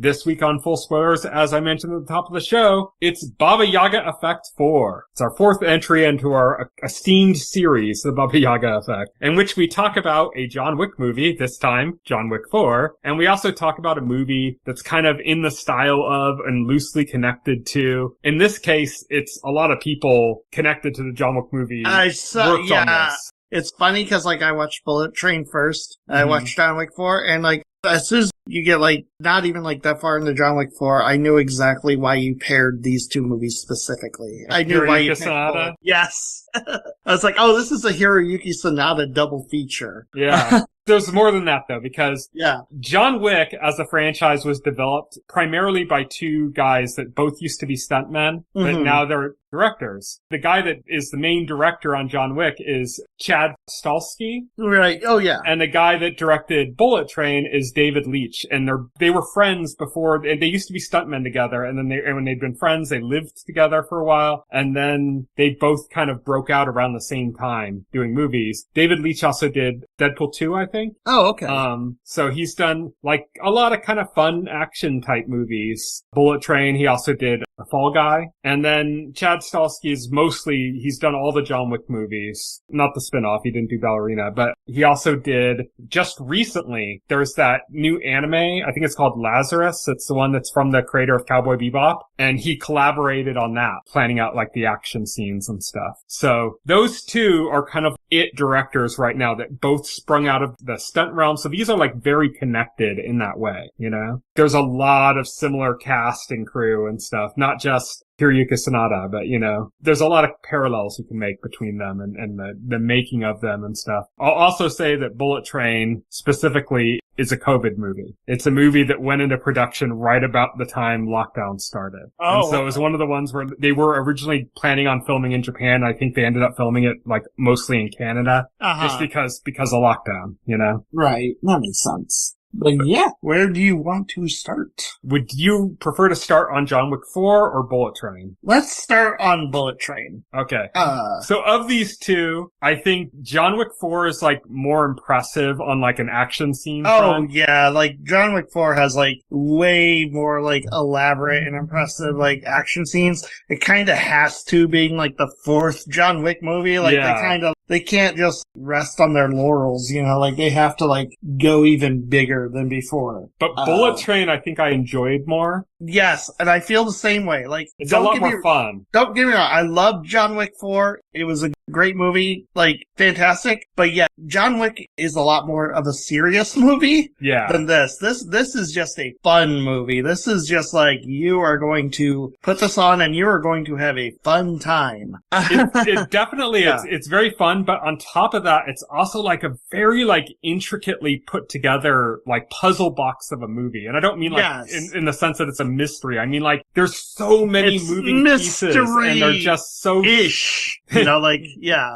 This week on Full Spoilers, as I mentioned at the top of the show, it's Baba Yaga Effect 4. It's our fourth entry into our esteemed series, the Baba Yaga Effect, in which we talk about a John Wick movie, this time, John Wick 4, and we also talk about a movie that's kind of in the style of and loosely connected to. In this case, it's a lot of people connected to the John Wick movie worked on this. It's funny because, like, I watched Bullet Train first. I watched John Wick 4, and, like, as soon as you get, like, not even, like, that far into John Wick 4, I knew exactly why you paired these two movies specifically. I knew why you picked Bullet. Yes. I was like, oh, this is a Hiroyuki Sanada double feature. Yeah. There's more than that, though, because John Wick as a franchise was developed primarily by two guys that both used to be stuntmen, but now they're directors. The guy that is the main director on John Wick is Chad Stahelski. Right. Oh, yeah. And the guy that directed Bullet Train is David Leitch. And they were friends before, and they used to be stuntmen together. And then when they'd been friends, they lived together for a while. And then they both kind of broke out around the same time doing movies. David Leitch also did Deadpool 2, I think. Oh, okay. So he's done like a lot of kind of fun action type movies. Bullet Train, he also did A Fall Guy. And then Chad Stahelski is he's done all the John Wick movies. Not the spin-off, he didn't do Ballerina, but he also did, just recently, there's that new anime, I think it's called Lazarus. It's the one that's from the creator of Cowboy Bebop. And he collaborated on that, planning out like the action scenes and stuff. So those two are kind of it directors right now that both sprung out of the stunt realm. So these are like very connected in that way, you know? There's a lot of similar cast and crew and stuff, not just Hiroyuki Sanada, but, you know, there's a lot of parallels you can make between them and the making of them and stuff. I'll also say that Bullet Train specifically is a COVID movie. It's a movie that went into production right about the time lockdown started. And so it was one of the ones where they were originally planning on filming in Japan. I think they ended up filming it like mostly in Canada just because of lockdown, you know? Right. That makes sense. But yeah, where do you want to start? Would you prefer to start on John Wick 4 or Bullet Train? Let's start on Bullet Train. Okay. So of these two, I think John Wick 4 is like more impressive on like an action scene front. Yeah, like John Wick 4 has like way more like elaborate and impressive like action scenes. It kind of has to, being like the fourth John Wick movie. Like they can't just rest on their laurels, you know, like they have to like go even bigger than before. But Bullet Train, I think I enjoyed more. Yes, and I feel the same way. Like, it's a lot more fun. Don't get me wrong, I love John Wick 4. It was a great movie, like, fantastic. But yeah, John Wick is a lot more of a serious movie than this. This is just a fun movie. This is just like, you are going to put this on and you are going to have a fun time. It definitely is. It's very fun, but on top of that, it's also like a very like intricately put together like puzzle box of a movie. And I don't mean like in the sense that it's a mystery. I mean like there's so many moving pieces and they're just so ish. You know, like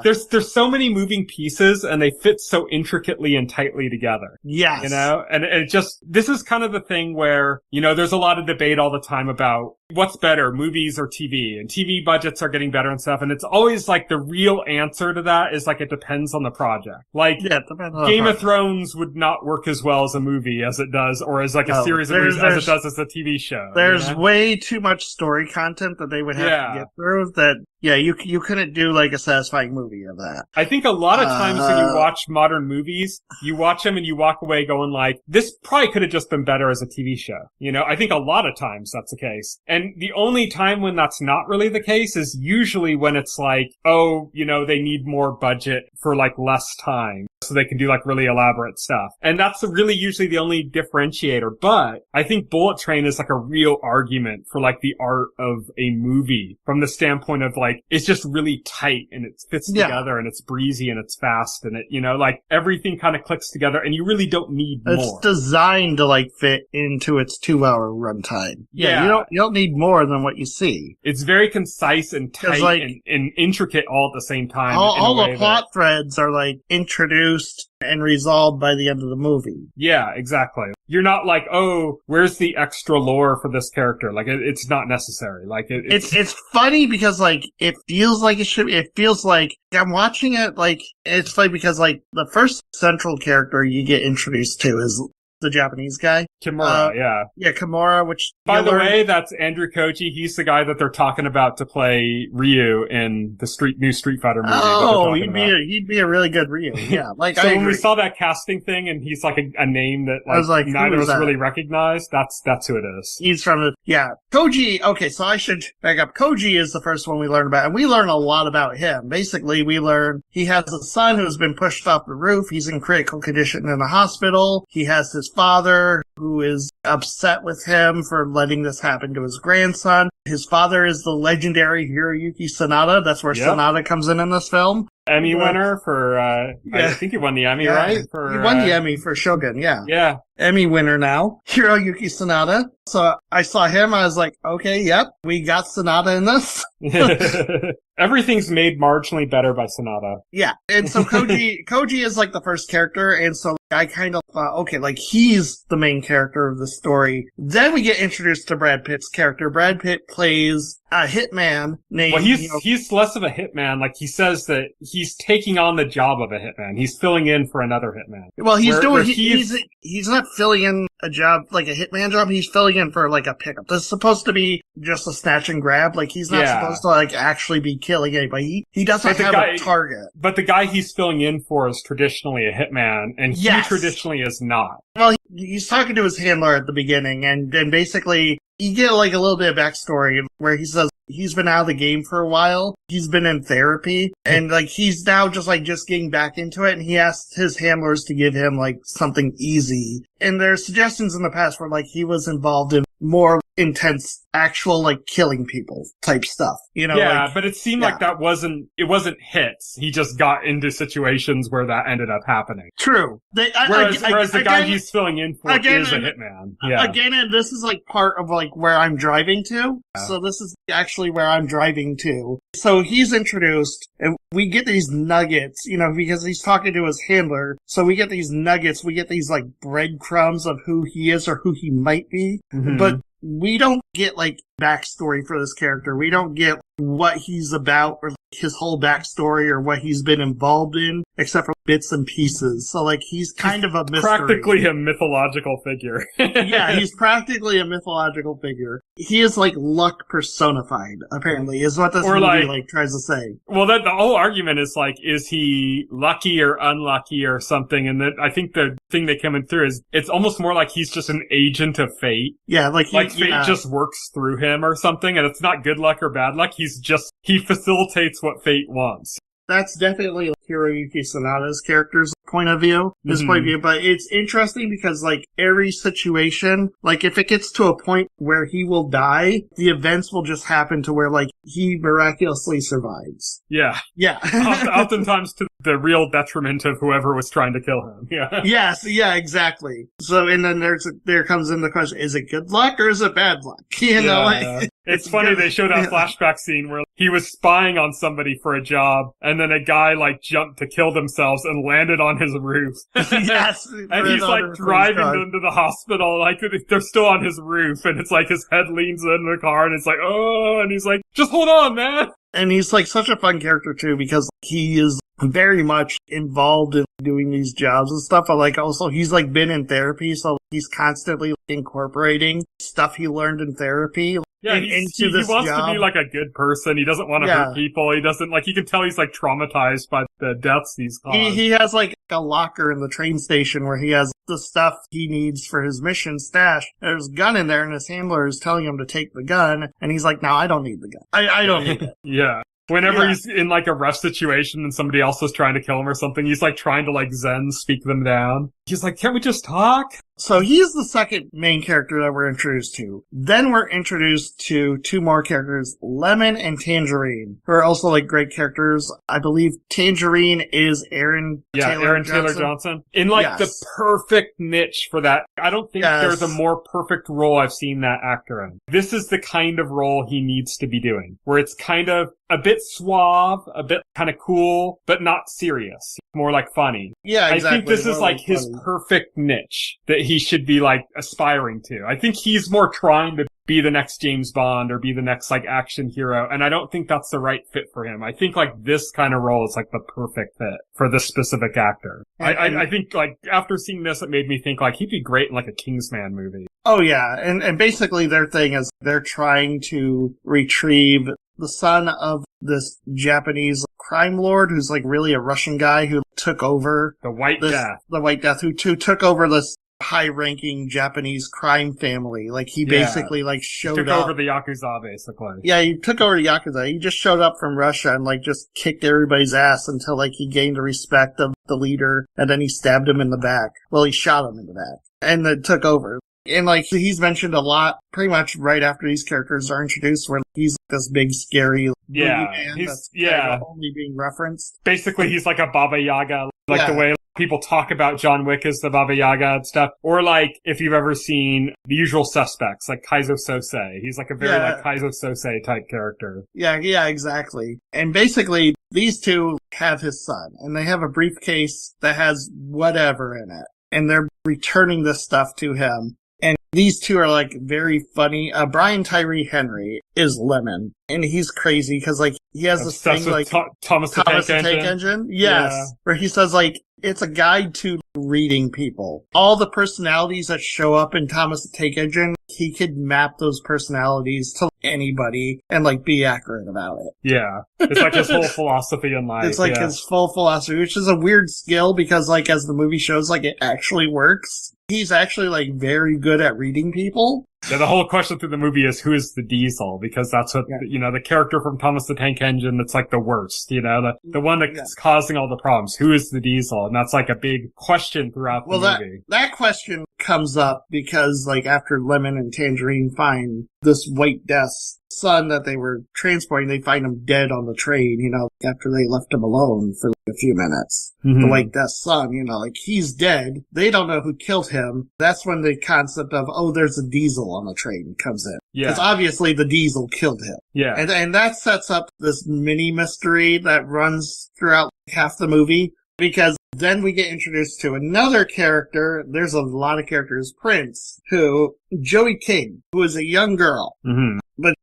there's so many moving pieces and they fit so intricately and tightly together. Yes. You know, and it just, this is kind of the thing where, you know, there's a lot of debate all the time about what's better, movies or TV, and TV budgets are getting better and stuff. And it's always like the real answer to that is like, it depends on the project. Like Game of Thrones would not work as well as a movie as it does, or as like a series of movies as it does as a TV show. There's way too much story content that they would have to get through that. Yeah, you couldn't do like a satisfying movie of that. I think a lot of times when you watch modern movies, you watch them and you walk away going like, this probably could have just been better as a TV show. You know, I think a lot of times that's the case. And the only time when that's not really the case is usually when it's like, oh, you know, they need more budget for like less time, so they can do like really elaborate stuff. And that's really usually the only differentiator. But I think Bullet Train is like a real argument for like the art of a movie from the standpoint of like, it's just really tight and it fits together and it's breezy and it's fast and it, you know, like everything kind of clicks together and you really don't need more. It's designed to like fit into its 2-hour runtime. Yeah. You don't need more than what you see. It's very concise and tight like, and intricate all at the same time. All the plot threads are like introduced and resolved by the end of the movie. Yeah, exactly. You're not like, oh, where's the extra lore for this character? Like, it's not necessary. Like, it's funny because, like, it feels like it should be. It feels like I'm watching it, like, it's funny because, like, the first central character you get introduced to is the Japanese guy. Kimura, yeah. Yeah, Kimura, which... By the way, that's Andrew Koji. He's the guy that they're talking about to play Ryu in the new Street Fighter movie. Oh, he'd be a really good Ryu. Yeah, like so when we saw that casting thing and he's like a name that neither of us really recognized, that's who it is. He's from Koji. Okay, so I should back up. Koji is the first one we learn about, and we learn a lot about him. Basically, we learn he has a son who's been pushed off the roof. He's in critical condition in the hospital. He has his father who is upset with him for letting this happen to his grandson. His father is the legendary Hiroyuki Sanada. That's where Sanada comes in this film. Emmy winner for, I think he won the Emmy, right? He won the Emmy for Shogun, yeah. Yeah. Emmy winner now, Hiroyuki Sanada. So I saw him, I was like, okay, yep, we got Sanada in this. Everything's made marginally better by Sanada. Yeah, and so Koji is like the first character, and so I kind of thought, okay, like he's the main character of the story. Then we get introduced to Brad Pitt's character. Brad Pitt plays a hitman named... Well, he's less of a hitman. Like, he says that he's taking on the job of a hitman. He's filling in for another hitman. Well, he's not filling in a job, like a hitman job. He's filling in for, like, a pickup. This is supposed to be just a snatch and grab. Like, he's not supposed to, like, actually be killing anybody. He doesn't have a target. But the guy he's filling in for is traditionally a hitman, and he traditionally is not. Well, he's talking to his handler at the beginning, and basically... You get, like, a little bit of backstory where he says he's been out of the game for a while. He's been in therapy. And, like, he's now just getting back into it. And he asked his handlers to give him, like, something easy. And there's suggestions in the past where, like, he was involved in more intense, actual, like, killing people type stuff. You know? Yeah, but it seemed like it wasn't hits. He just got into situations where that ended up happening. True. Whereas the guy he's filling in for is a hitman. Yeah. Again, and this is, like, part of, like, where I'm driving to. Yeah. So this is actually where I'm driving to. So he's introduced, and we get these nuggets, you know, because he's talking to his handler. So we get these nuggets, we get these, like, breadcrumbs of who he is or who he might be. Mm-hmm. But we don't get, like, backstory for this character. We don't get what he's about or his whole backstory or what he's been involved in, except for bits and pieces. So, like, he's kind of a mystery. Practically a mythological figure. Yeah, he's practically a mythological figure. He is, like, luck personified, apparently, is what this movie, like, tries to say. Well, the whole argument is, like, is he lucky or unlucky or something? And I think the thing they come in through is, it's almost more like he's just an agent of fate. Yeah, like fate just works through him or something, and it's not good luck or bad luck. He facilitates what fate wants. That's definitely Hiroyuki Sanada's character's point of view, but it's interesting because, like, every situation, like, if it gets to a point where he will die, the events will just happen to where, like, he miraculously survives. Yeah. Yeah. Oftentimes to the real detriment of whoever was trying to kill him. Yeah. Yes, yeah, exactly. So, and then there comes in the question, is it good luck or is it bad luck? You know, like... It's funny, they showed that flashback scene where he was spying on somebody for a job, and then a guy, like, jumped to kill themselves and landed on his roof. Yes. And he's, like, driving them to the hospital, like, they're still on his roof, and it's like his head leans in the car, and it's like, oh, and he's like, just hold on, man! And he's, like, such a fun character, too, because he is very much involved in doing these jobs and stuff. But, like, also, he's, like, been in therapy, so he's constantly incorporating stuff he learned in therapy. Yeah, he wants to be, like, a good person. He doesn't want to hurt people. He doesn't, like, you can tell he's, like, traumatized by the deaths he's caused. He has, like, a locker in the train station where he has the stuff he needs for his mission stash. There's a gun in there, and his handler is telling him to take the gun, and he's like, no, I don't need the gun. I don't need it. Yeah. Whenever he's in, like, a rough situation and somebody else is trying to kill him or something, he's, like, trying to, like, zen speak them down. He's like, can't we just talk? So he's the second main character that we're introduced to. Then we're introduced to two more characters, Lemon and Tangerine, who are also, like, great characters. I believe Tangerine is Aaron Taylor Johnson. In, like, the perfect niche for that. I don't think there's a more perfect role I've seen that actor in. This is the kind of role he needs to be doing, where it's kind of a bit suave, a bit kind of cool, but not serious. More like funny. Yeah, exactly. I think this is, like, his perfect niche that he should be like aspiring to. I think he's more trying to be the next James Bond or be the next like action hero, and I don't think that's the right fit for him. I think like this kind of role is like the perfect fit for this specific actor. I think like after seeing this, it made me think like he'd be great in like a Kingsman movie. Oh yeah, and basically their thing is they're trying to retrieve the son of this Japanese crime lord who's like really a Russian guy who took over the White Death. The White Death, who took over this high-ranking Japanese crime family. Like he basically like showed up. Took over the Yakuza, basically. Yeah, he took over the Yakuza. He just showed up from Russia and like just kicked everybody's ass until like he gained the respect of the leader, and then he stabbed him in the back. Well, he shot him in the back and then took over. And like he's mentioned a lot, pretty much right after these characters are introduced, where he's this big scary man that's kind of only being referenced. Basically, he's like a Baba Yaga, like the way people talk about John Wick as the Baba Yaga and stuff. Or like if you've ever seen The Usual Suspects, like Kaizo Sose. He's like a very like Kaizo Sose type character. Yeah, exactly. And basically, these two have his son, and they have a briefcase that has whatever in it, and they're returning this stuff to him. And these two are like very funny. Brian Tyree Henry is Lemon, and he's crazy because like he has this thing like Thomas the Tank Engine. Yes, where he says like it's a guide to reading people. All the personalities that show up in Thomas the Tank Engine, he could map those personalities to anybody and like be accurate about it. Yeah, it's like his whole philosophy in life. It's like his full philosophy, which is a weird skill because like as the movie shows, like it actually works. He's actually like very good at reading people. Yeah, the whole question through the movie is who is the Diesel? Because that's what, the character from Thomas the Tank Engine that's like the worst, the one that's causing all the problems. Who is the Diesel? And that's like a big question throughout the movie. That question comes up because like after Lemon and Tangerine find this White Death's son that they were transporting, they find him dead on the train, after they left him alone for like a few minutes. Mm-hmm. The White Death's son, like he's dead. They don't know who killed him. That's when the concept of, there's a Diesel on the train comes in. Yeah. Because obviously the Diesel killed him. Yeah. And that sets up this mini mystery that runs throughout half the movie. Because then we get introduced to another character. There's a lot of characters. Prince, Joey King, who is a young girl. Mm-hmm. But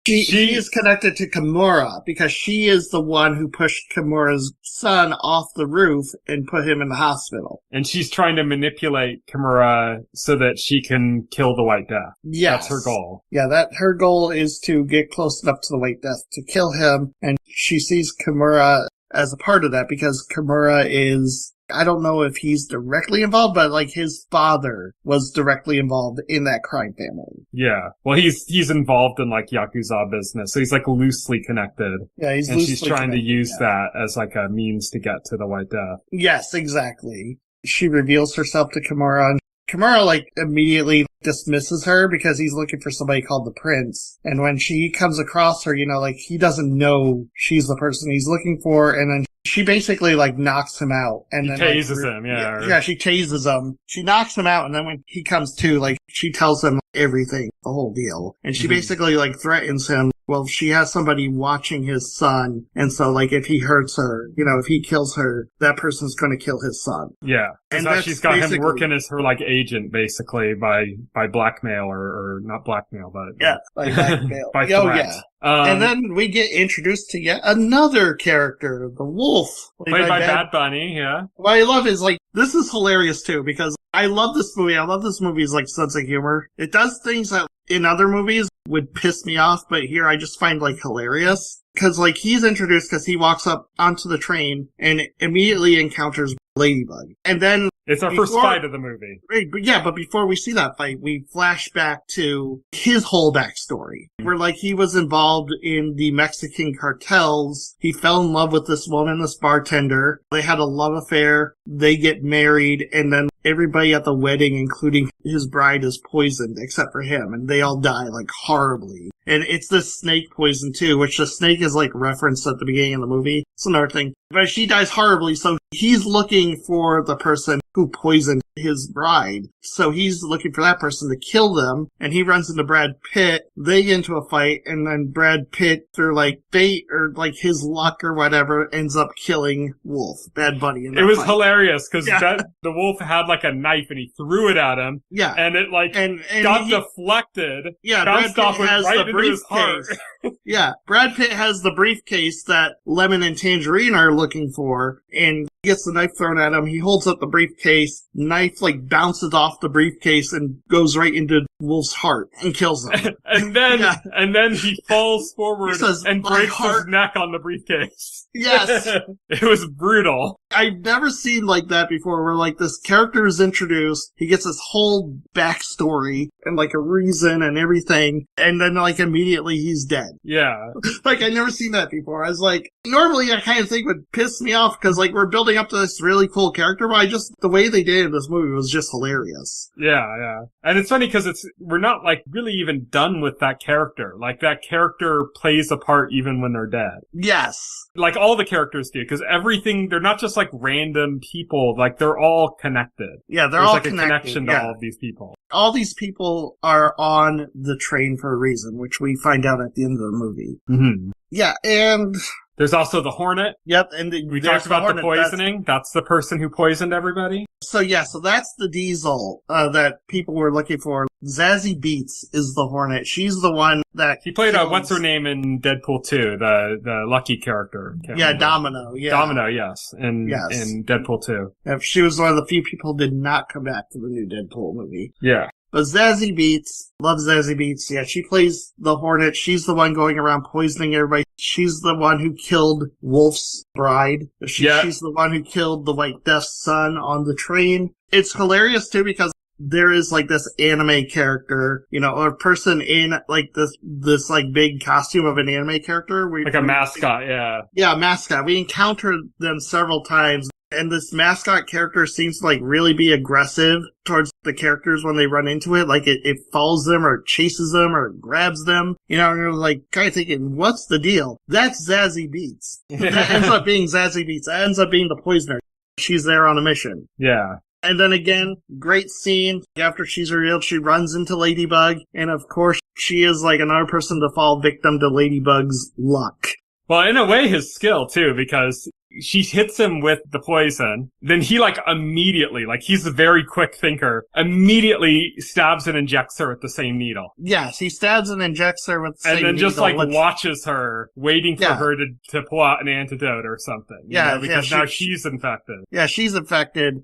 she is connected to Kimura because she is the one who pushed Kimura's son off the roof and put him in the hospital. And she's trying to manipulate Kimura so that she can kill the White Death. Yes. That's her goal. Yeah, her goal is to get close enough to the White Death to kill him. And she sees Kimura as a part of that because Kimura is, I don't know if he's directly involved, but like his father was directly involved in that crime family. Yeah. Well, he's involved in like Yakuza business, so he's like loosely connected. Yeah, and she's trying to use that as like a means to get to the White Death. Yes, exactly. She reveals herself to Kimura, and Kimura like immediately dismisses her because he's looking for somebody called the Prince. And when she comes across her, like he doesn't know she's the person he's looking for, and then she basically like knocks him out and then tases him, yeah. Yeah, she tases him. She knocks him out, and then when he comes to, like she tells him everything, the whole deal. And she basically like threatens him. Well, she has somebody watching his son, and so like if he hurts her, if he kills her, that person's going to kill his son. Yeah, and she's got him working as her like agent, basically by blackmail or not blackmail, but by blackmail. by threat. Yeah. And then we get introduced to yet another character, the Wolf. Played by Bad Bunny, yeah. What I love is, like, this is hilarious, too, because I love this movie. I love this movie's, like, sense of humor. It does things that in other movies would piss me off, but here I just find, like, hilarious. Because, like, he's introduced because he walks up onto the train and immediately encounters Ladybug. And then it's our first fight of the movie. Right, but before we see that fight, we flash back to his whole backstory. Where, like, he was involved in the Mexican cartels. He fell in love with this woman, this bartender. They had a love affair. They get married, and then everybody at the wedding, including his bride, is poisoned, except for him. And they all die, like, horribly. And it's this snake poison, too, which the snake is, like, referenced at the beginning of the movie. It's another thing. But she dies horribly, so he's looking for the person who poisoned his bride. So he's looking for that person to kill them, and he runs into Brad Pitt. They get into a fight, and then Brad Pitt, through like fate or like his luck or whatever, ends up killing Wolf, Bad Bunny. In that it was fight. hilarious because the wolf had like a knife and he threw it at him. Yeah. And it like and got deflected. Yeah, bounced Brad off, Pitt went has right the into his heart. briefcase. Yeah, Brad Pitt has the briefcase that Lemon and Tangerine are looking for, and gets the knife thrown at him. He holds up the briefcase. Knife like bounces off the briefcase and goes right into Wolf's heart and kills him. and then he falls forward and breaks his neck on the briefcase. Yes. It was brutal. I've never seen like that before, where like this character is introduced, he gets this whole backstory and like a reason and everything, and then like immediately he's dead. Yeah. Like I've never seen that before. I was like, normally that kind of thing would piss me off because like we're building up to this really cool character, but the way they did in this movie was just hilarious. Yeah. And it's funny because we're not like really even done with that character. Like that character plays a part even when they're dead. Yes. Like all the characters do, because everything, they're not just like random people, like they're all connected. Yeah, There's all like connected. a connection to all of these people. All these people are on the train for a reason, which we find out at the end of the movie. Mm-hmm. Yeah, and there's also the Hornet. Yep, and we talked about the poisoning. That's the person who poisoned everybody. So that's the Diesel that people were looking for. Zazie Beetz is the Hornet. She's the one that he played. What's her name in Deadpool 2? The Lucky character. Domino. Yeah, Domino. Yes, in Deadpool 2. Yep, she was one of the few people who did not come back to the new Deadpool movie. Yeah. But Zazie Beetz, love Zazie Beetz. Yeah, she plays the Hornet. She's the one going around poisoning everybody. She's the one who killed Wolf's bride. She's the one who killed the White Death's son on the train. It's hilarious too because there is like this anime character, or a person in like this like big costume of an anime character. Like a mascot, yeah. Yeah, a mascot. We encountered them several times. And this mascot character seems to like really be aggressive towards the characters when they run into it. Like it follows them or chases them or grabs them. And you're like kind of thinking, what's the deal? That's Zazie Beetz. That ends up being Zazie Beetz. That ends up being the poisoner. She's there on a mission. Yeah. And then again, great scene. After she's revealed, she runs into Ladybug. And of course, she is like another person to fall victim to Ladybug's luck. Well, in a way, his skill too, because she hits him with the poison. Then he like immediately, like he's a very quick thinker, immediately stabs and injects her with the same needle. Yes, he stabs and injects her with the same needle. And then just like watches her, waiting for her to pull out an antidote or something. Because now she's infected. Yeah, she's infected.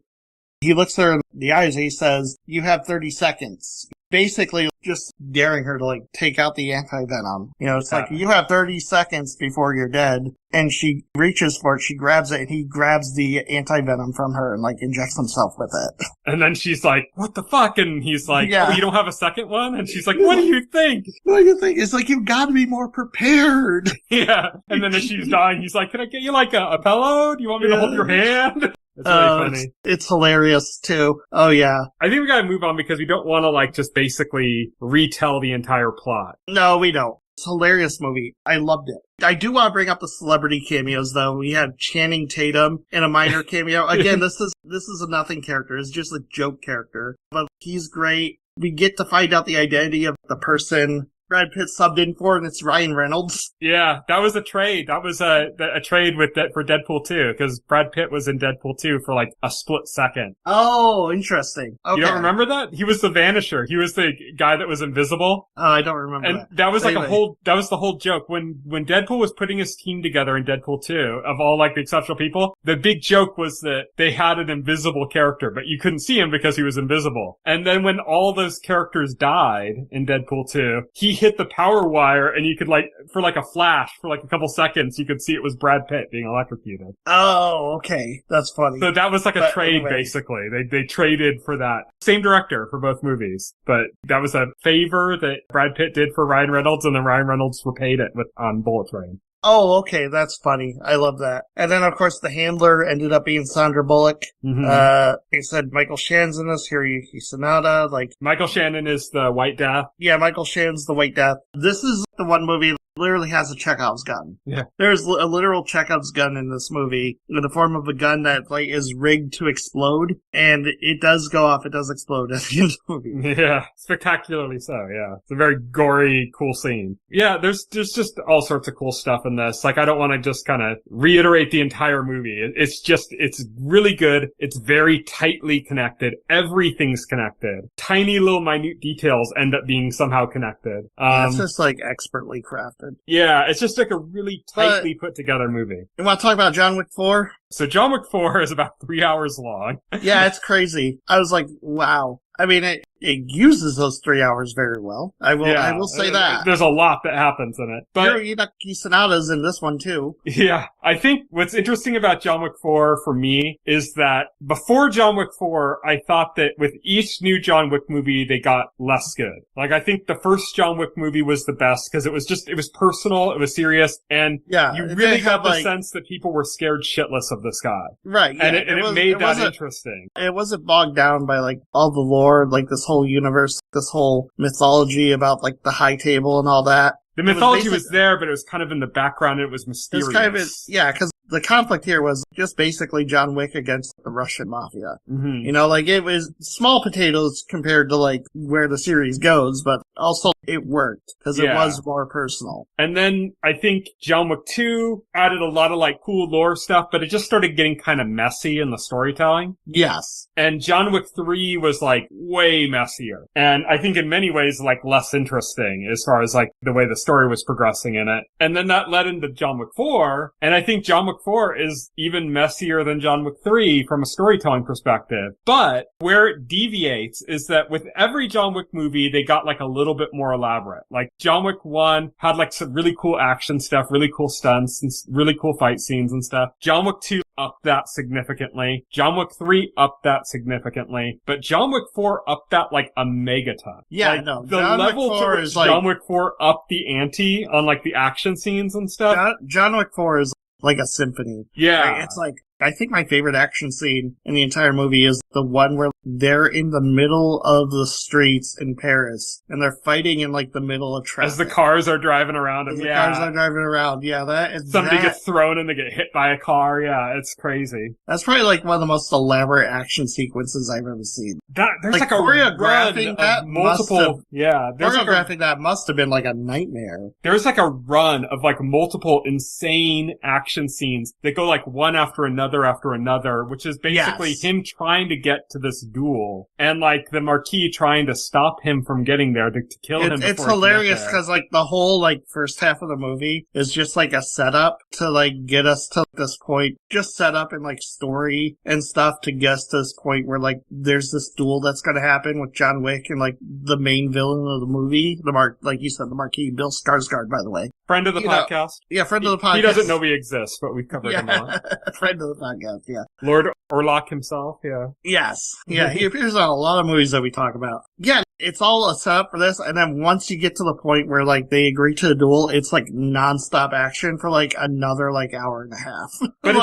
He looks her in the eyes and he says, "You have 30 seconds. Basically, just daring her to like take out the anti-venom. It's like, you have 30 seconds before you're dead. And she reaches for it, she grabs it, and he grabs the anti-venom from her and like injects himself with it. And then she's like, "What the fuck?" And he's like, "Oh, you don't have a second one?" And she's like, "What do you think?" What do you think? It's like, you've got to be more prepared. Yeah. And then as she's dying, he's like, "Can I get you like a pillow? Do you want me to hold your hand?" It's really funny. It's hilarious too. Oh yeah. I think we gotta move on because we don't want to like just basically retell the entire plot. No, we don't. It's a hilarious movie. I loved it. I do want to bring up the celebrity cameos though. We have Channing Tatum in a minor cameo. Again, this is a nothing character. It's just a joke character. But he's great. We get to find out the identity of the person Brad Pitt subbed in for, and it's Ryan Reynolds. Yeah, that was a trade. That was a trade for Deadpool 2, because Brad Pitt was in Deadpool 2 for like a split second. Oh, interesting. Okay. You don't remember that? He was the Vanisher. He was the guy that was invisible. Oh, I don't remember and that was like that was the whole joke. When Deadpool was putting his team together in Deadpool 2, of all like the exceptional people, the big joke was that they had an invisible character, but you couldn't see him because he was invisible. And then when all those characters died in Deadpool 2, he hit the power wire, and you could like, for like a flash, for like a couple seconds, you could see it was Brad Pitt being electrocuted. Oh, okay. That's funny. So that was like a trade, basically. They traded for that. Same director for both movies, but that was a favor that Brad Pitt did for Ryan Reynolds, and then Ryan Reynolds repaid it on Bullet Train. Oh, okay. That's funny. I love that. And then, of course, the handler ended up being Sandra Bullock. Mm-hmm. They said Michael Shannon's in this, Hiroyuki Sanada. Like, Michael Shannon is the White Death. Yeah, Michael Shannon's the White Death. This is the one movie literally has a Chekhov's gun. Yeah. There's a literal Chekhov's gun in this movie in the form of a gun that like is rigged to explode, and it does go off. It does explode at the end of the movie. Yeah, spectacularly so, yeah. It's a very gory, cool scene. Yeah, there's just all sorts of cool stuff in this. Like, I don't want to just kind of reiterate the entire movie. It's really good. It's very tightly connected. Everything's connected. Tiny little minute details end up being somehow connected. It's just like expertly crafted. Yeah, it's just like a really tightly put together movie. You want to talk about John Wick 4? So John Wick 4 is about 3 hours long. Yeah, it's crazy. I was like, wow. I mean, it uses those 3 hours very well. I will say that. There's a lot that happens in it. But Hiroyuki Sanada's in this one too. Yeah. I think what's interesting about John Wick 4 for me is that before John Wick 4, I thought that with each new John Wick movie, they got less good. Like, I think the first John Wick movie was the best because it was personal, it was serious, and you really got the sense that people were scared shitless of this guy. Right. Yeah. And it made that interesting. It wasn't bogged down by like all the lore, like this whole universe, this whole mythology about like the high table and all that. The mythology was there, but it was kind of in the background and it was mysterious. It was kind of, because the conflict here was just basically John Wick against the Russian mafia. Mm-hmm. You know, like it was small potatoes compared to like where the series goes, but also it worked because it was more personal. And then I think John Wick 2 added a lot of like cool lore stuff, but it just started getting kind of messy in the storytelling. Yes. And John Wick 3 was like way messier. And I think in many ways like less interesting as far as like the way the story was progressing in it. And then that led into John Wick 4. And I think John Wick 4 is even messier than John Wick 3 from a storytelling perspective. But where it deviates is that with every John Wick movie, they got like a little bit more elaborate. Like John Wick 1 had like some really cool action stuff, really cool stunts, and really cool fight scenes and stuff. John Wick 2 upped that significantly. John Wick 3 upped that significantly. But John Wick 4 upped that like a megaton. Yeah, like, no. The John level Wick 4 to which is like, John Wick 4 upped the ante on like the action scenes and stuff. John Wick 4 is like a symphony. Yeah. Like, it's like, I think my favorite action scene in the entire movie is the one where they're in the middle of the streets in Paris and they're fighting in like the middle of traffic. As the cars are driving around them, cars are driving around, Somebody gets thrown and they get hit by a car, it's crazy. That's probably like one of the most elaborate action sequences I've ever seen. There's like a choreographing that multiple, choreographing that must have been like a nightmare. There's like a run of like multiple insane action scenes that go like one after another, which is basically him trying to get to this duel and like the Marquis trying to stop him from getting there to kill him. It's hilarious because like the whole like first half of the movie is just like a setup to like get us to this point, just set up in like story and stuff to get us to this point where like there's this duel that's going to happen with John Wick and like the main villain of the movie, like you said, the Marquis, Bill Skarsgård, by the way. Friend of the podcast. Friend of the podcast. He doesn't know we exist, but we've covered him on. Friend of the podcast, Lord Orlok himself, Yes. Yeah, he appears on a lot of movies that we talk about. Yeah, it's all a setup for this, and then once you get to the point where, like, they agree to the duel, it's, like, non-stop action for, like, another, like, hour and a half. But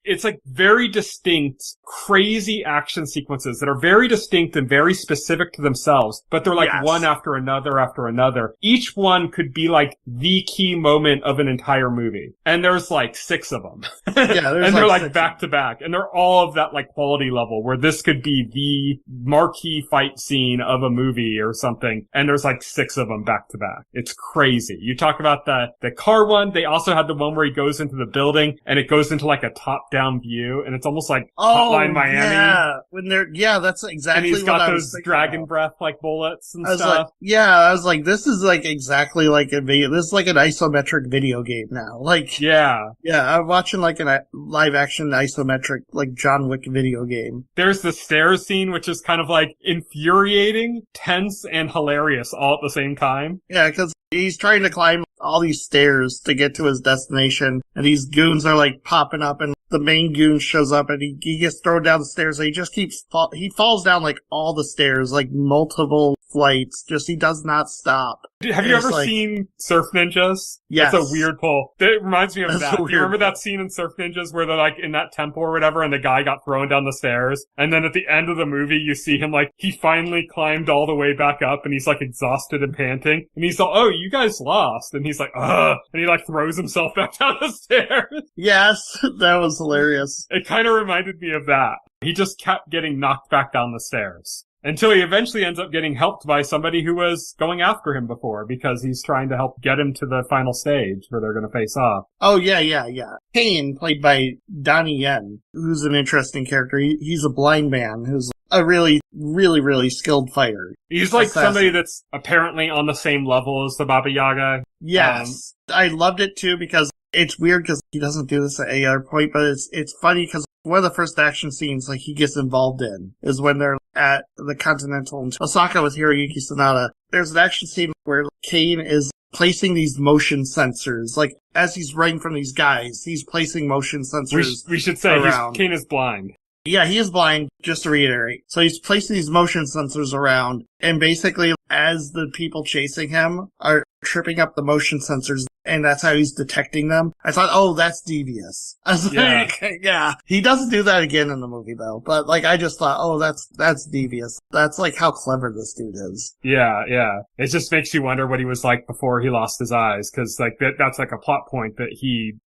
it's very distinct, crazy action sequences that are very distinct and very specific to themselves, but they're, like, one after another after another. Each one could be, like, the key moment of an entire movie. And there's, like, 6 of them. And they're, like, back to back. And they're all of that, like, quality level where this could be the marquee fight scene of a movie or something. And there's, like, 6 of them back to back. It's crazy. You talk about the car one. They also had the one where he goes into the building and it goes into, like, a top-down view. And it's almost like Hotline Miami. That's exactly what I was thinking. And he's got those dragon breath, like, bullets and stuff. I was like, this is, like, exactly like a video. This is like an isometric video game now. Like, I'm watching, like, a live-action isometric, like, John Wick video game. There's the stairs scene, which is kind of, like, infuriating, tense, and hilarious all at the same time. Yeah, because he's trying to climb all these stairs to get to his destination, and these goons are, like, popping up, and the main goon shows up, and he gets thrown down the stairs, and he just he falls down, like, all the stairs, like, multiple flights, he does not stop. Have you ever seen Surf Ninjas? Yes. That's a weird pull. It reminds me of that. Do you remember that scene in Surf Ninjas where they're, like, in that temple or whatever, and the guy got thrown down the stairs, and then at the end of the movie, you see him, like, he finally climbed all the way back up, and he's, like, exhausted and panting, and he's like, oh, you guys lost. And he's like, ugh. And he like throws himself back down the stairs. Yes, that was hilarious. It kind of reminded me of that. He just kept getting knocked back down the stairs. Until he eventually ends up getting helped by somebody who was going after him before because he's trying to help get him to the final stage where they're going to face off. Oh, yeah. Kane, played by Donnie Yen, who's an interesting character. He's a blind man who's a really, really, really skilled fighter. He's like somebody that's apparently on the same level as the Baba Yaga. Yes. I loved it too because it's weird because he doesn't do this at any other point, but it's funny because one of the first action scenes like he gets involved in is when they're at the Continental in Osaka with Hiroyuki Sanada. There's an action scene where Kane is placing these motion sensors. Like, as he's running from these guys, he's placing motion sensors We should say around. Kane is blind. Yeah, he is blind, just to reiterate. So he's placing these motion sensors around, and basically, as the people chasing him are tripping up the motion sensors, and that's how he's detecting them, I thought, oh, that's devious. I was like, yeah. He doesn't do that again in the movie, though. But, like, I just thought, oh, that's devious. That's, like, how clever this dude is. Yeah. It just makes you wonder what he was like before he lost his eyes, because, like, that's, like, a plot point that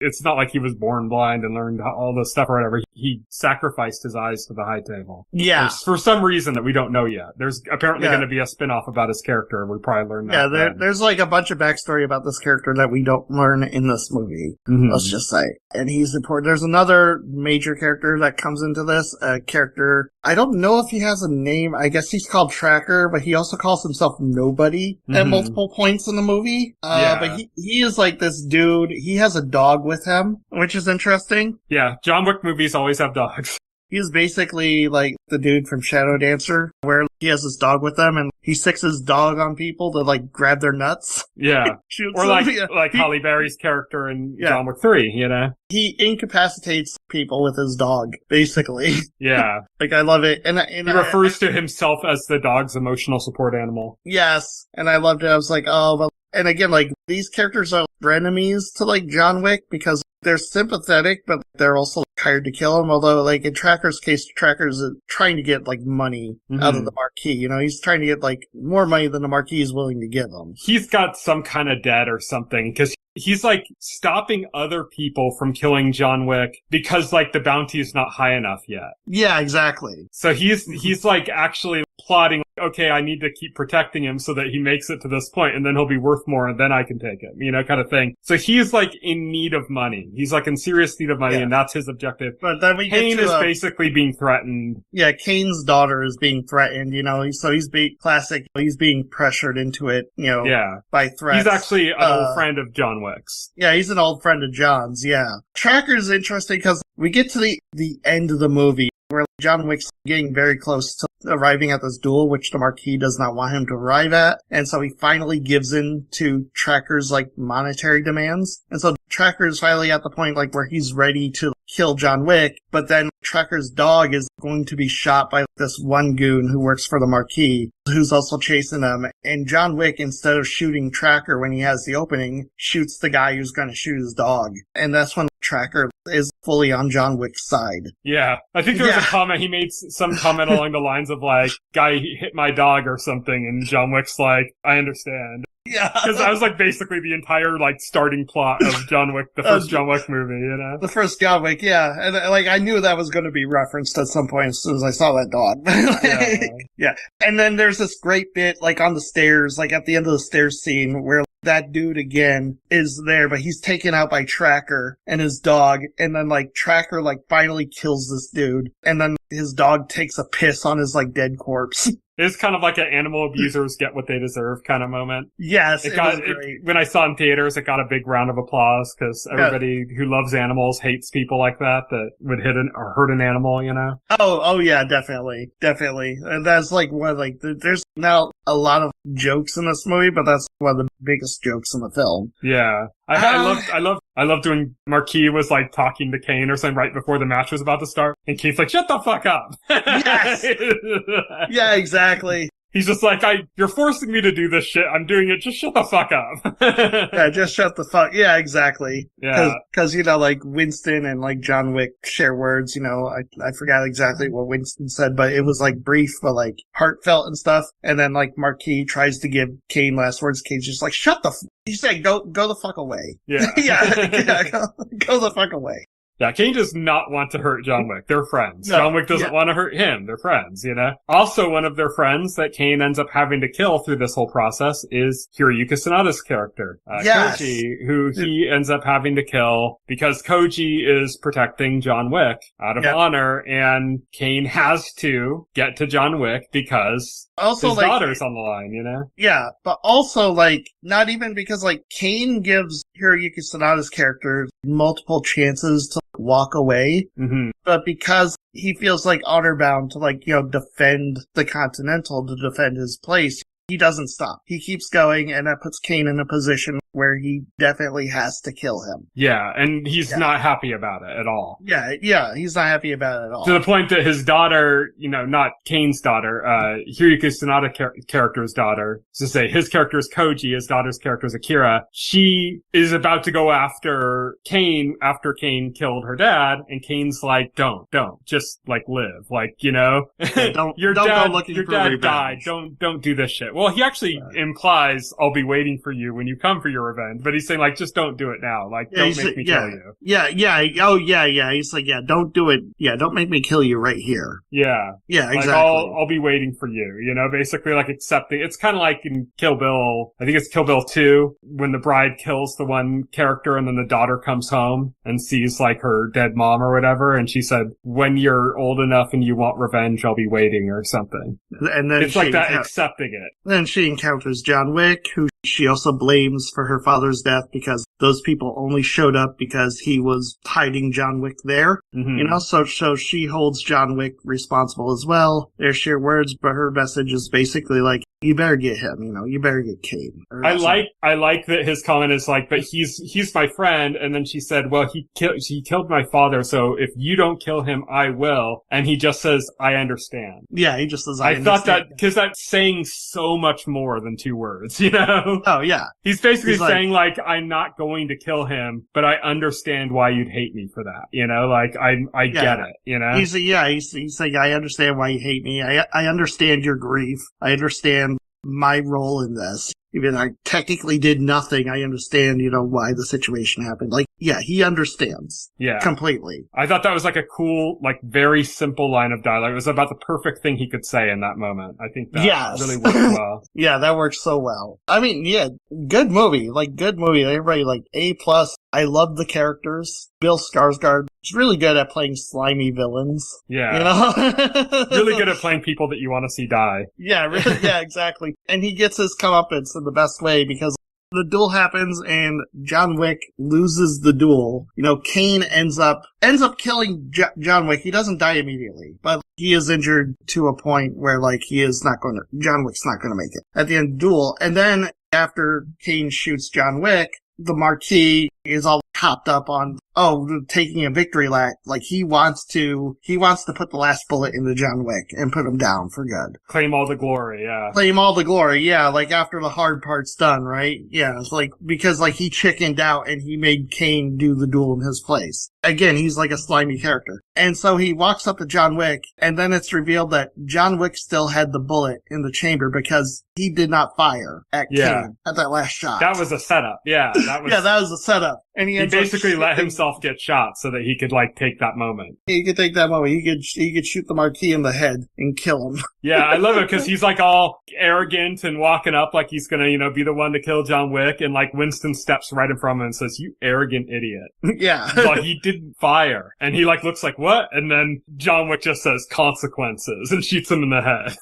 it's not like he was born blind and learned all this stuff or whatever. He sacrificed his eyes to the high table. Yeah. For some reason that we don't know yet. There's apparently going to be a spin-off about his character. We probably learn that. Yeah, there's, like, a bunch of backstory about this character that we don't learn in this movie. Mm-hmm. Let's just say. And he's important. There's another major character that comes into this, a character, I don't know if he has a name. I guess he's called Tracker, but he also calls himself Nobody at multiple points in the movie. But he is like this dude. He has a dog with him, which is interesting. Yeah, John Wick movies always have dogs. He's basically like the dude from Shadow Dancer, where he has his dog with him, and he sicks his dog on people to, like, grab their nuts. Yeah. or like Halle Berry's character in John Wick 3, you know? He incapacitates people with his dog, basically. Yeah. Like, I love it. And he refers to himself as the dog's emotional support animal. Yes. And I loved it. I was like, oh, well. And again, like, these characters are frenemies to, like, John Wick because they're sympathetic, but they're also hired to kill him. Although, like, in Tracker's case, Tracker's trying to get, like, money out of the Marquis. You know, he's trying to get, like, more money than the Marquis is willing to give him. He's got some kind of debt or something, because he's, like, stopping other people from killing John Wick because, like, the bounty is not high enough yet. Yeah, exactly. So he's like, actually plotting, okay, I need to keep protecting him so that he makes it to this point, and then he'll be worth more, and then I can take him, you know, kind of thing. So he's, like, in need of money. He's, like, in serious need of money, and that's his objective. But then Kane is basically being threatened. Yeah, Kane's daughter is being threatened, you know, so he's being pressured into it, you know, by threats. He's actually an old friend of John Wick's. Yeah, he's an old friend of John's, yeah. Tracker's interesting because we get to the end of the movie where John Wick's getting very close to arriving at this duel, which the Marquis does not want him to arrive at. And so he finally gives in to Tracker's, like, monetary demands. And so Tracker's finally at the point, like, where he's ready to kill John Wick, but then Tracker's dog is going to be shot by this one goon who works for the Marquis, who's also chasing him. And John Wick, instead of shooting Tracker when he has the opening, shoots the guy who's going to shoot his dog. And that's when Tracker is fully on John Wick's side. Yeah. I think there was a comment, he made some comment along the lines of, like, guy hit my dog or something, and John Wick's like, I understand. Yeah. Because that was, like, basically the entire, like, starting plot of John Wick, the first John Wick movie, you know? The first John Wick, yeah. And, like, I knew that was going to be referenced at some point as soon as I saw that dog. Yeah. And then there's this great bit, like, on the stairs, like, at the end of the stairs scene, where that dude again is there, but he's taken out by Tracker and his dog, and then, like, Tracker, like, finally kills this dude, and then his dog takes a piss on his, like, dead corpse. It's kind of like an animal abusers get what they deserve kind of moment. Yes, it was great. When I saw it in theaters, it got a big round of applause because everybody who loves animals hates people like that would or hurt an animal, you know? Oh yeah, definitely. And that's like one, like, there's now a lot of jokes in this movie, but that's one of the biggest jokes in the film. Yeah. I love doing Marquis was like talking to Kane or something right before the match was about to start, and Kane's like, shut the fuck up. Yes. Yeah, exactly. He's just like, you're forcing me to do this shit. I'm doing it. Just shut the fuck up. Yeah, just shut the fuck. Yeah, exactly. Yeah. Cause, like Winston and like John Wick share words, I forgot exactly what Winston said, but it was like brief, but like heartfelt and stuff. And then like Marquis tries to give Kane last words. Kane's just like, shut the he said, go the fuck away. Yeah. yeah, go the fuck away. Yeah, Kane does not want to hurt John Wick. They're friends. No, John Wick doesn't want to hurt him. They're friends, Also, one of their friends that Kane ends up having to kill through this whole process is Hiroyuki Sanada's character, yes. Koji, who he ends up having to kill because Koji is protecting John Wick out of honor, and Kane has to get to John Wick because his daughter's on the line, Yeah, but also, not even because, Kane gives Hiroyuki Sanada's character multiple chances to walk away, but because he feels honor bound to defend the Continental, to defend his place, he doesn't stop. He keeps going, and that puts Kane in a position where he definitely has to kill him. Yeah, and he's not happy about it at all. Yeah, he's not happy about it at all. To the point that his daughter, not Kane's daughter, Hiroyuki Sanada character's daughter, to say his character is Koji, his daughter's character is Akira, she is about to go after Kane after Kane killed her dad, and Kane's like, don't, just, live. Your dad died, don't do this shit. Well, he actually implies, I'll be waiting for you when you come for your revenge, but he's saying, just don't do it now. Don't make me kill you. Yeah. Oh, yeah. He's like, don't do it. Yeah, don't make me kill you right here. Yeah. Yeah, exactly. I'll be waiting for you, basically accepting. It's kind of like in Kill Bill, I think it's Kill Bill 2, when the bride kills the one character and then the daughter comes home and sees her dead mom or whatever, and she said, when you're old enough and you want revenge, I'll be waiting or something. And then it's like that, accepting it. Then she encounters John Wick, who she also blames for her father's death because those people only showed up because he was hiding John Wick there. So she holds John Wick responsible as well. They share words, but her message is basically you better get him, you better get Kane. I like that his comment is but he's my friend, and then she said, well, he killed my father, so if you don't kill him, I will. And he just says, I understand. Yeah, he just says, I thought that, because that's saying so much more than 2 words, Oh, yeah. He's basically saying, I'm not going to kill him, but I understand why you'd hate me for that, I get it, He's saying, I understand why you hate me. I understand your grief. I understand my role in this. Even I technically did nothing, I understand, why the situation happened. He understands. Yeah. Completely. I thought that was a cool, very simple line of dialogue. It was about the perfect thing he could say in that moment. I think that really worked well. Yeah, that worked so well. I mean, yeah, good movie. Good movie. Everybody, A+. I love the characters. Bill Skarsgård is really good at playing slimy villains. Yeah. Really good at playing people that you want to see die. Yeah, really, yeah, exactly. And he gets his comeuppance in the best way because the duel happens and John Wick loses the duel. Kane ends up killing John Wick. He doesn't die immediately, but he is injured to a point where John Wick's not going to make it at the end of the duel. And then after Kane shoots John Wick, the Marquis is all hopped up on, taking a victory lap. He wants to put the last bullet into John Wick and put him down for good. Claim all the glory, yeah. Claim all the glory, yeah, after the hard part's done, right? Yeah, it's because he chickened out and he made Kane do the duel in his place. Again, he's a slimy character. And so he walks up to John Wick, and then it's revealed that John Wick still had the bullet in the chamber because he did not fire at Kane at that last shot. That was a setup, yeah. That was a setup. And he basically let himself get shot so that he could take that moment. He could take that moment. He could shoot the Marquis in the head and kill him. Yeah, I love it because he's all arrogant and walking up like he's gonna, be the one to kill John Wick, and Winston steps right in front of him and says, "You arrogant idiot." Yeah. He didn't fire. And he looks like, what? And then John Wick just says consequences and shoots him in the head.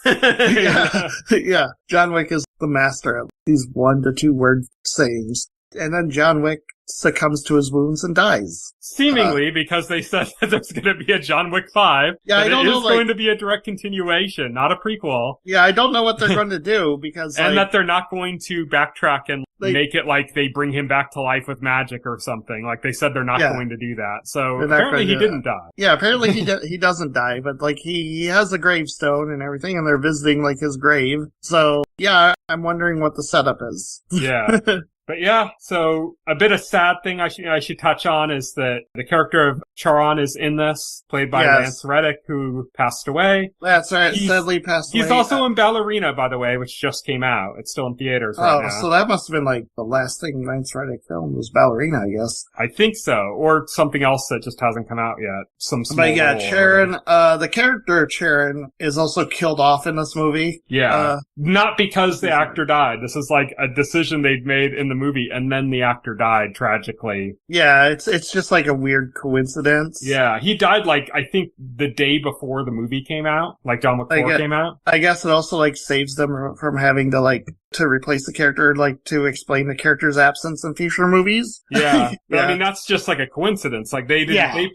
Yeah. John Wick is the master of these 1 to 2 word sayings. And then John Wick succumbs to his wounds and dies. Seemingly, because they said that there's going to be a John Wick 5. Yeah, I don't know, it is going to be a direct continuation, not a prequel. Yeah, I don't know what they're going to do, because and that they're not going to backtrack and make it like they bring him back to life with magic or something. Like, they said they're not going to do that. So, apparently he didn't die. Yeah, apparently he doesn't die, but, like, he has a gravestone and everything, and they're visiting, like, his grave. So, yeah, I'm wondering what the setup is. Yeah. But yeah, so a bit of sad thing I should touch on is that the character of Charon is in this, played by Lance Reddick, who passed away. That's right, sadly passed away. He's also in Ballerina, by the way, which just came out. It's still in theaters right now. Oh, so that must have been like the last thing Lance Reddick filmed was Ballerina, I guess. I think so, or something else that just hasn't come out yet. Some small But yeah, Charon, the character of Charon is also killed off in this movie. Yeah, not because the actor died. This is like a decision they'd made in the movie, and then the actor died tragically. Yeah, it's just like a weird coincidence. Yeah, he died like, I think the day before the movie came out, like John Wick 4 came out. I guess it also like saves them from having to like to replace the character, like to explain the character's absence in future movies. Yeah. But I mean, that's just like a coincidence. Like they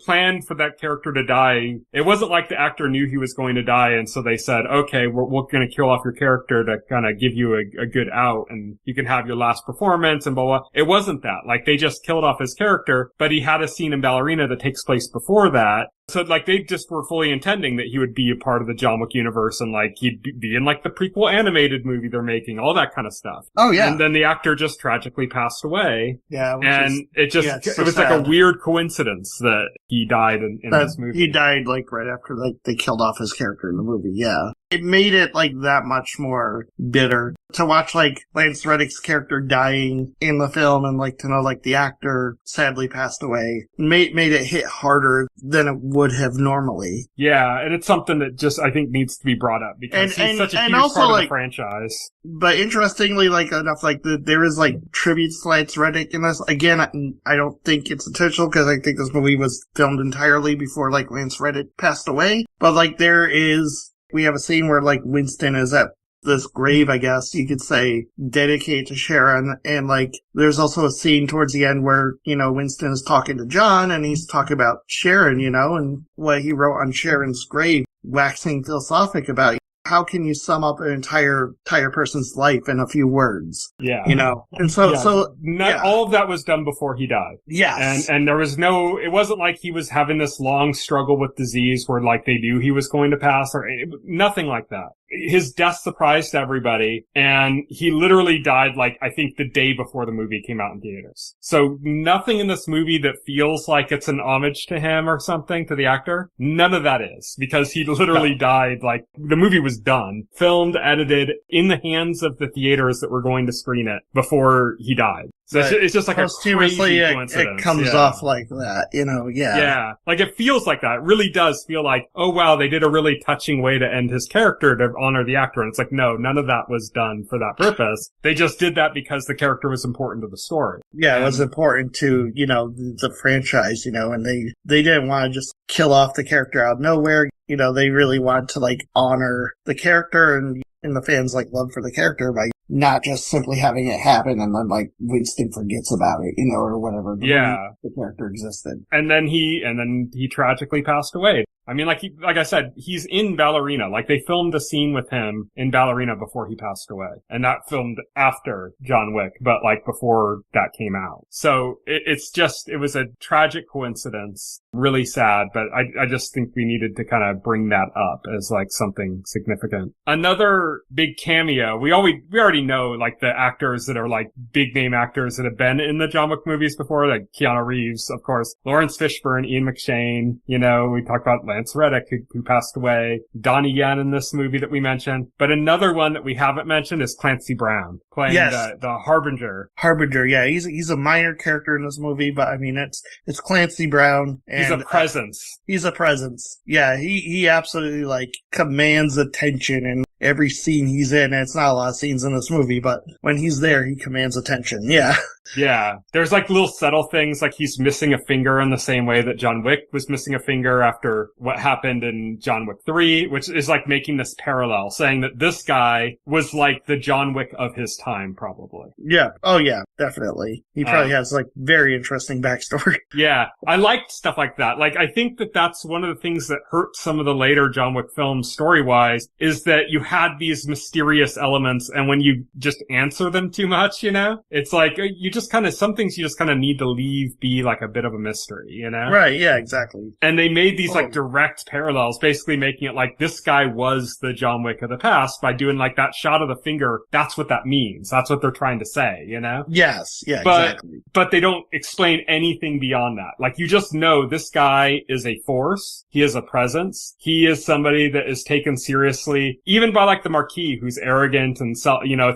planned for that character to die. It wasn't like the actor knew he was going to die, and so they said, okay, we're going to kill off your character to kind of give you a good out, and you can have your last performance and blah, blah. It wasn't that. Like, they just killed off his character, but he had a scene in Ballerina that takes place before that. So, like, they just were fully intending that he would be a part of the John Wick universe, and, like, he'd be in, like, the prequel animated movie they're making, all that kind of stuff. Oh, yeah. And then the actor just tragically passed away. Yeah. It was like a weird coincidence that he died in this movie. He died, like, right after, like, they killed off his character in the movie, yeah. It made it, like, that much more bitter to watch, like, Lance Reddick's character dying in the film, and, like, to know, like, the actor sadly passed away. Made it hit harder than it would have normally. Yeah, and it's something that just, I think, needs to be brought up, because he's such a huge part of the franchise. But interestingly, like, enough, like, there is, like, tributes to Lance Reddick in this. Again, I don't think it's intentional, because I think this movie was filmed entirely before, like, Lance Reddick passed away. But, like, we have a scene where, like, Winston is at this grave, I guess you could say, dedicated to Sharon, and, like, there's also a scene towards the end where, you know, Winston is talking to John, and he's talking about Sharon, you know, and what he wrote on Sharon's grave, waxing philosophic about how can you sum up an entire person's life in a few words? Yeah. You know? And all of that was done before he died. Yes. And there was it wasn't like he was having this long struggle with disease where, like, they knew he was going to pass, or nothing like that. His death surprised everybody, and he literally died, like, I think the day before the movie came out in theaters. So nothing in this movie that feels like it's an homage to him or something, to the actor, none of that is, because he literally died, like, the movie was done, filmed, edited, in the hands of the theaters that were going to screen it before he died. So it's just like a crazy coincidence. It comes off like that, you know, Yeah, like it feels like that. It really does feel like, oh wow, they did a really touching way to end his character to honor the actor. And it's like, no, none of that was done for that purpose. They just did that because the character was important to the story. Yeah, it was important to, you know, the franchise, you know, and they didn't want to just kill off the character out of nowhere. You know, they really wanted to, like, honor the character and the fans, like, love for the character by not just simply having it happen and then, like, Winston forgets about it, you know, or whatever. The character existed. And then he tragically passed away. I mean, like I said, he's in Ballerina. Like, they filmed a scene with him in Ballerina before he passed away. And that filmed after John Wick, but, like, before that came out. So it was a tragic coincidence. Really sad, but I just think we needed to kind of bring that up as, like, something significant. Another big cameo. We already know, like, the actors that are, like, big name actors that have been in the John Wick movies before, like Keanu Reeves, of course, Lawrence Fishburne, Ian McShane, you know, we talked about Lance Reddick, who passed away, Donnie Yen in this movie that we mentioned. But another one that we haven't mentioned is Clancy Brown, playing the Harbinger. Harbinger, yeah. He's a minor character in this movie, but I mean, it's Clancy Brown. And, he's a presence. He's a presence. Yeah, he absolutely, like, commands attention every scene he's in, and it's not a lot of scenes in this movie, but when he's there, he commands attention. Yeah. Yeah. There's like little subtle things, like he's missing a finger in the same way that John Wick was missing a finger after what happened in John Wick 3, which is like making this parallel, saying that this guy was like the John Wick of his time, probably. Yeah. Oh, yeah, definitely. He probably has like very interesting backstory. Yeah. I liked stuff like that. Like, I think that that's one of the things that hurt some of the later John Wick films story-wise, is that you had these mysterious elements, and when you just answer them too much, it's like, you just kind of, some things you just kind of need to leave be like a bit of a mystery, Right, yeah, exactly. And they made these like direct parallels, basically making it like this guy was the John Wick of the past by doing like that shot of the finger. That's what that means. That's what they're trying to say, Yes, yeah, exactly. But they don't explain anything beyond that. Like, you just know this guy is a force. He is a presence. He is somebody that is taken seriously, even by like the Marquis, who's arrogant and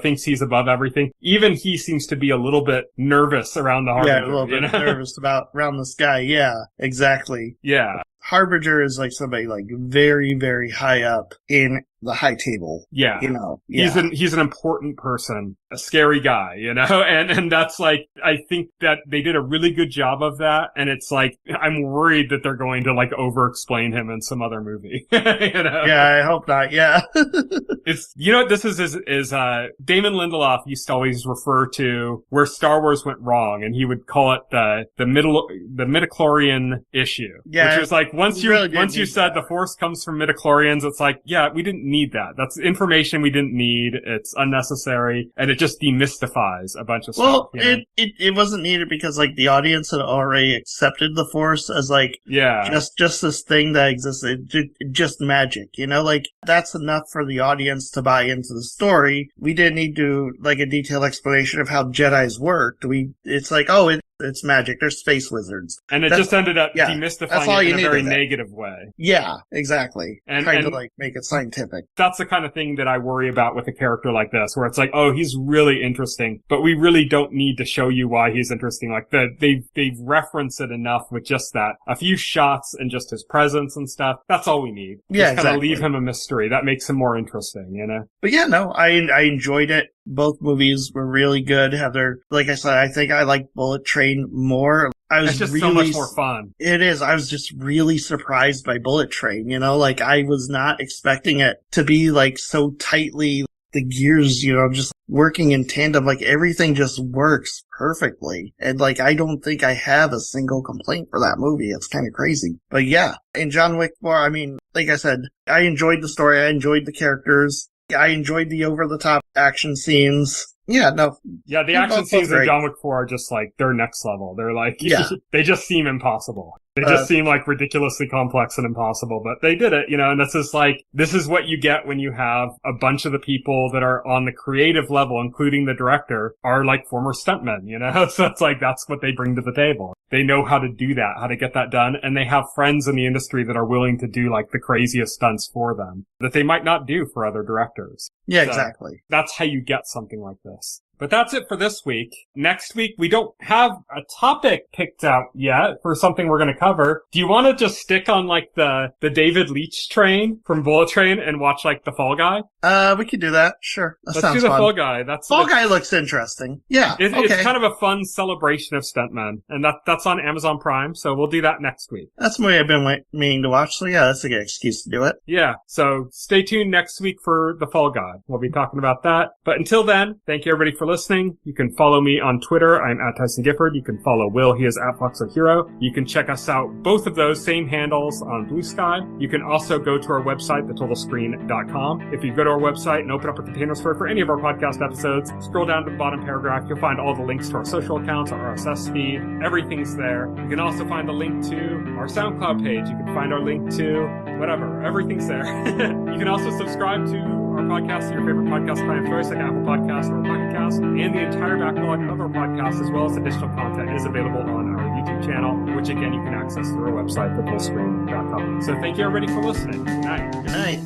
thinks he's above everything. Even he seems to be a little bit nervous around the Harbinger. Yeah, a little bit nervous around this guy. Yeah, exactly. Yeah. Harbinger is like somebody like very, very high up in the high table. Yeah. Yeah. He's an important person, a scary guy, and that's like, I think that they did a really good job of that. And it's like, I'm worried that they're going to like over explain him in some other movie, Yeah, I hope not. Yeah. It's, what this is Damon Lindelof used to always refer to where Star Wars went wrong, and he would call it the midichlorian issue. Yeah. Which was like, once you said the Force comes from midichlorians, it's like, yeah, we didn't need that. That's information we didn't need. It's unnecessary, and it just demystifies a bunch of stuff. Well, it wasn't needed because like the audience had already accepted the Force as like, just this thing that existed, just magic, like that's enough for the audience to buy into the story. We didn't need to like a detailed explanation of how Jedis worked. It's like, it's magic. They're space wizards. And it just ended up demystifying it in a very negative way. Yeah, exactly. And trying to like make it scientific. That's the kind of thing that I worry about with a character like this, where it's like, oh, he's really interesting, but we really don't need to show you why he's interesting. Like they've referenced it enough with just that. A few shots and just his presence and stuff. That's all we need. Yeah, just kind of leave him a mystery. That makes him more interesting, But yeah, no, I enjoyed it. Both movies were really good. Like I said, I think I like Bullet Train more. It's just so much more fun. It is. I was just really surprised by Bullet Train, like I was not expecting it to be like so tightly, the gears, just working in tandem. Like everything just works perfectly. And like, I don't think I have a single complaint for that movie. It's kind of crazy. But yeah, in John Wick 4, I mean, like I said, I enjoyed the story. I enjoyed the characters. I enjoyed the over-the-top action scenes. Yeah, no. Yeah, the action scenes in John Wick 4 are just like, they're next level. They're like, they just seem impossible. They just seem like ridiculously complex and impossible, but they did it, and this is what you get when you have a bunch of the people that are on the creative level, including the director, are like former stuntmen, So it's like, that's what they bring to the table. They know how to do that, how to get that done, and they have friends in the industry that are willing to do like the craziest stunts for them that they might not do for other directors. Yeah, so exactly. That's how you get something like this. But that's it for this week. Next week, we don't have a topic picked out yet for something we're going to cover. Do you want to just stick on like the David Leitch train from Bullet Train and watch like the Fall Guy? We could do that. Sure. That Let's sounds do the fun. Fall Guy. Fall Guy looks interesting. Yeah. It's kind of a fun celebration of stuntmen, and that's on Amazon Prime. So we'll do that next week. That's a movie I've been meaning to watch. So yeah, that's a good excuse to do it. Yeah. So stay tuned next week for the Fall Guy. We'll be talking about that. But until then, thank you everybody for listening. You can follow me on Twitter. I'm at Tyson Gifford. You can follow Will. He is at Foxo Hero. You can check us out, both of those same handles, on Blue Sky. You can also go to our website, thetotalscreen.com. If you go to our website and open up a container store for any of our podcast episodes, scroll down to the bottom paragraph. You'll find all the links to our social accounts, our RSS feed. Everything's there. You can also find the link to our SoundCloud page. You can find our link to whatever. Everything's there. You can also subscribe to our podcast, your favorite podcast client of choice, like Apple Podcasts or Pocket Cast, and the entire backlog of our podcast, as well as additional content, is available on our YouTube channel, which again you can access through our website, thetotalscreen.com. So thank you everybody for listening. Good night. Good night.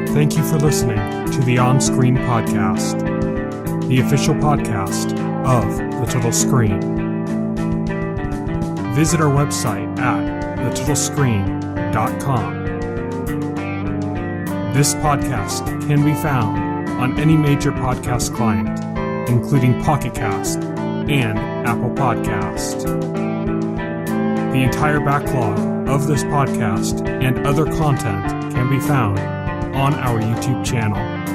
Thank you for listening to the OnScreen podcast, the official podcast of The Total Screen. Visit our website at thetotalscreen.com. This podcast can be found on any major podcast client, including Pocket Cast and Apple Podcast. The entire backlog of this podcast and other content can be found on our YouTube channel.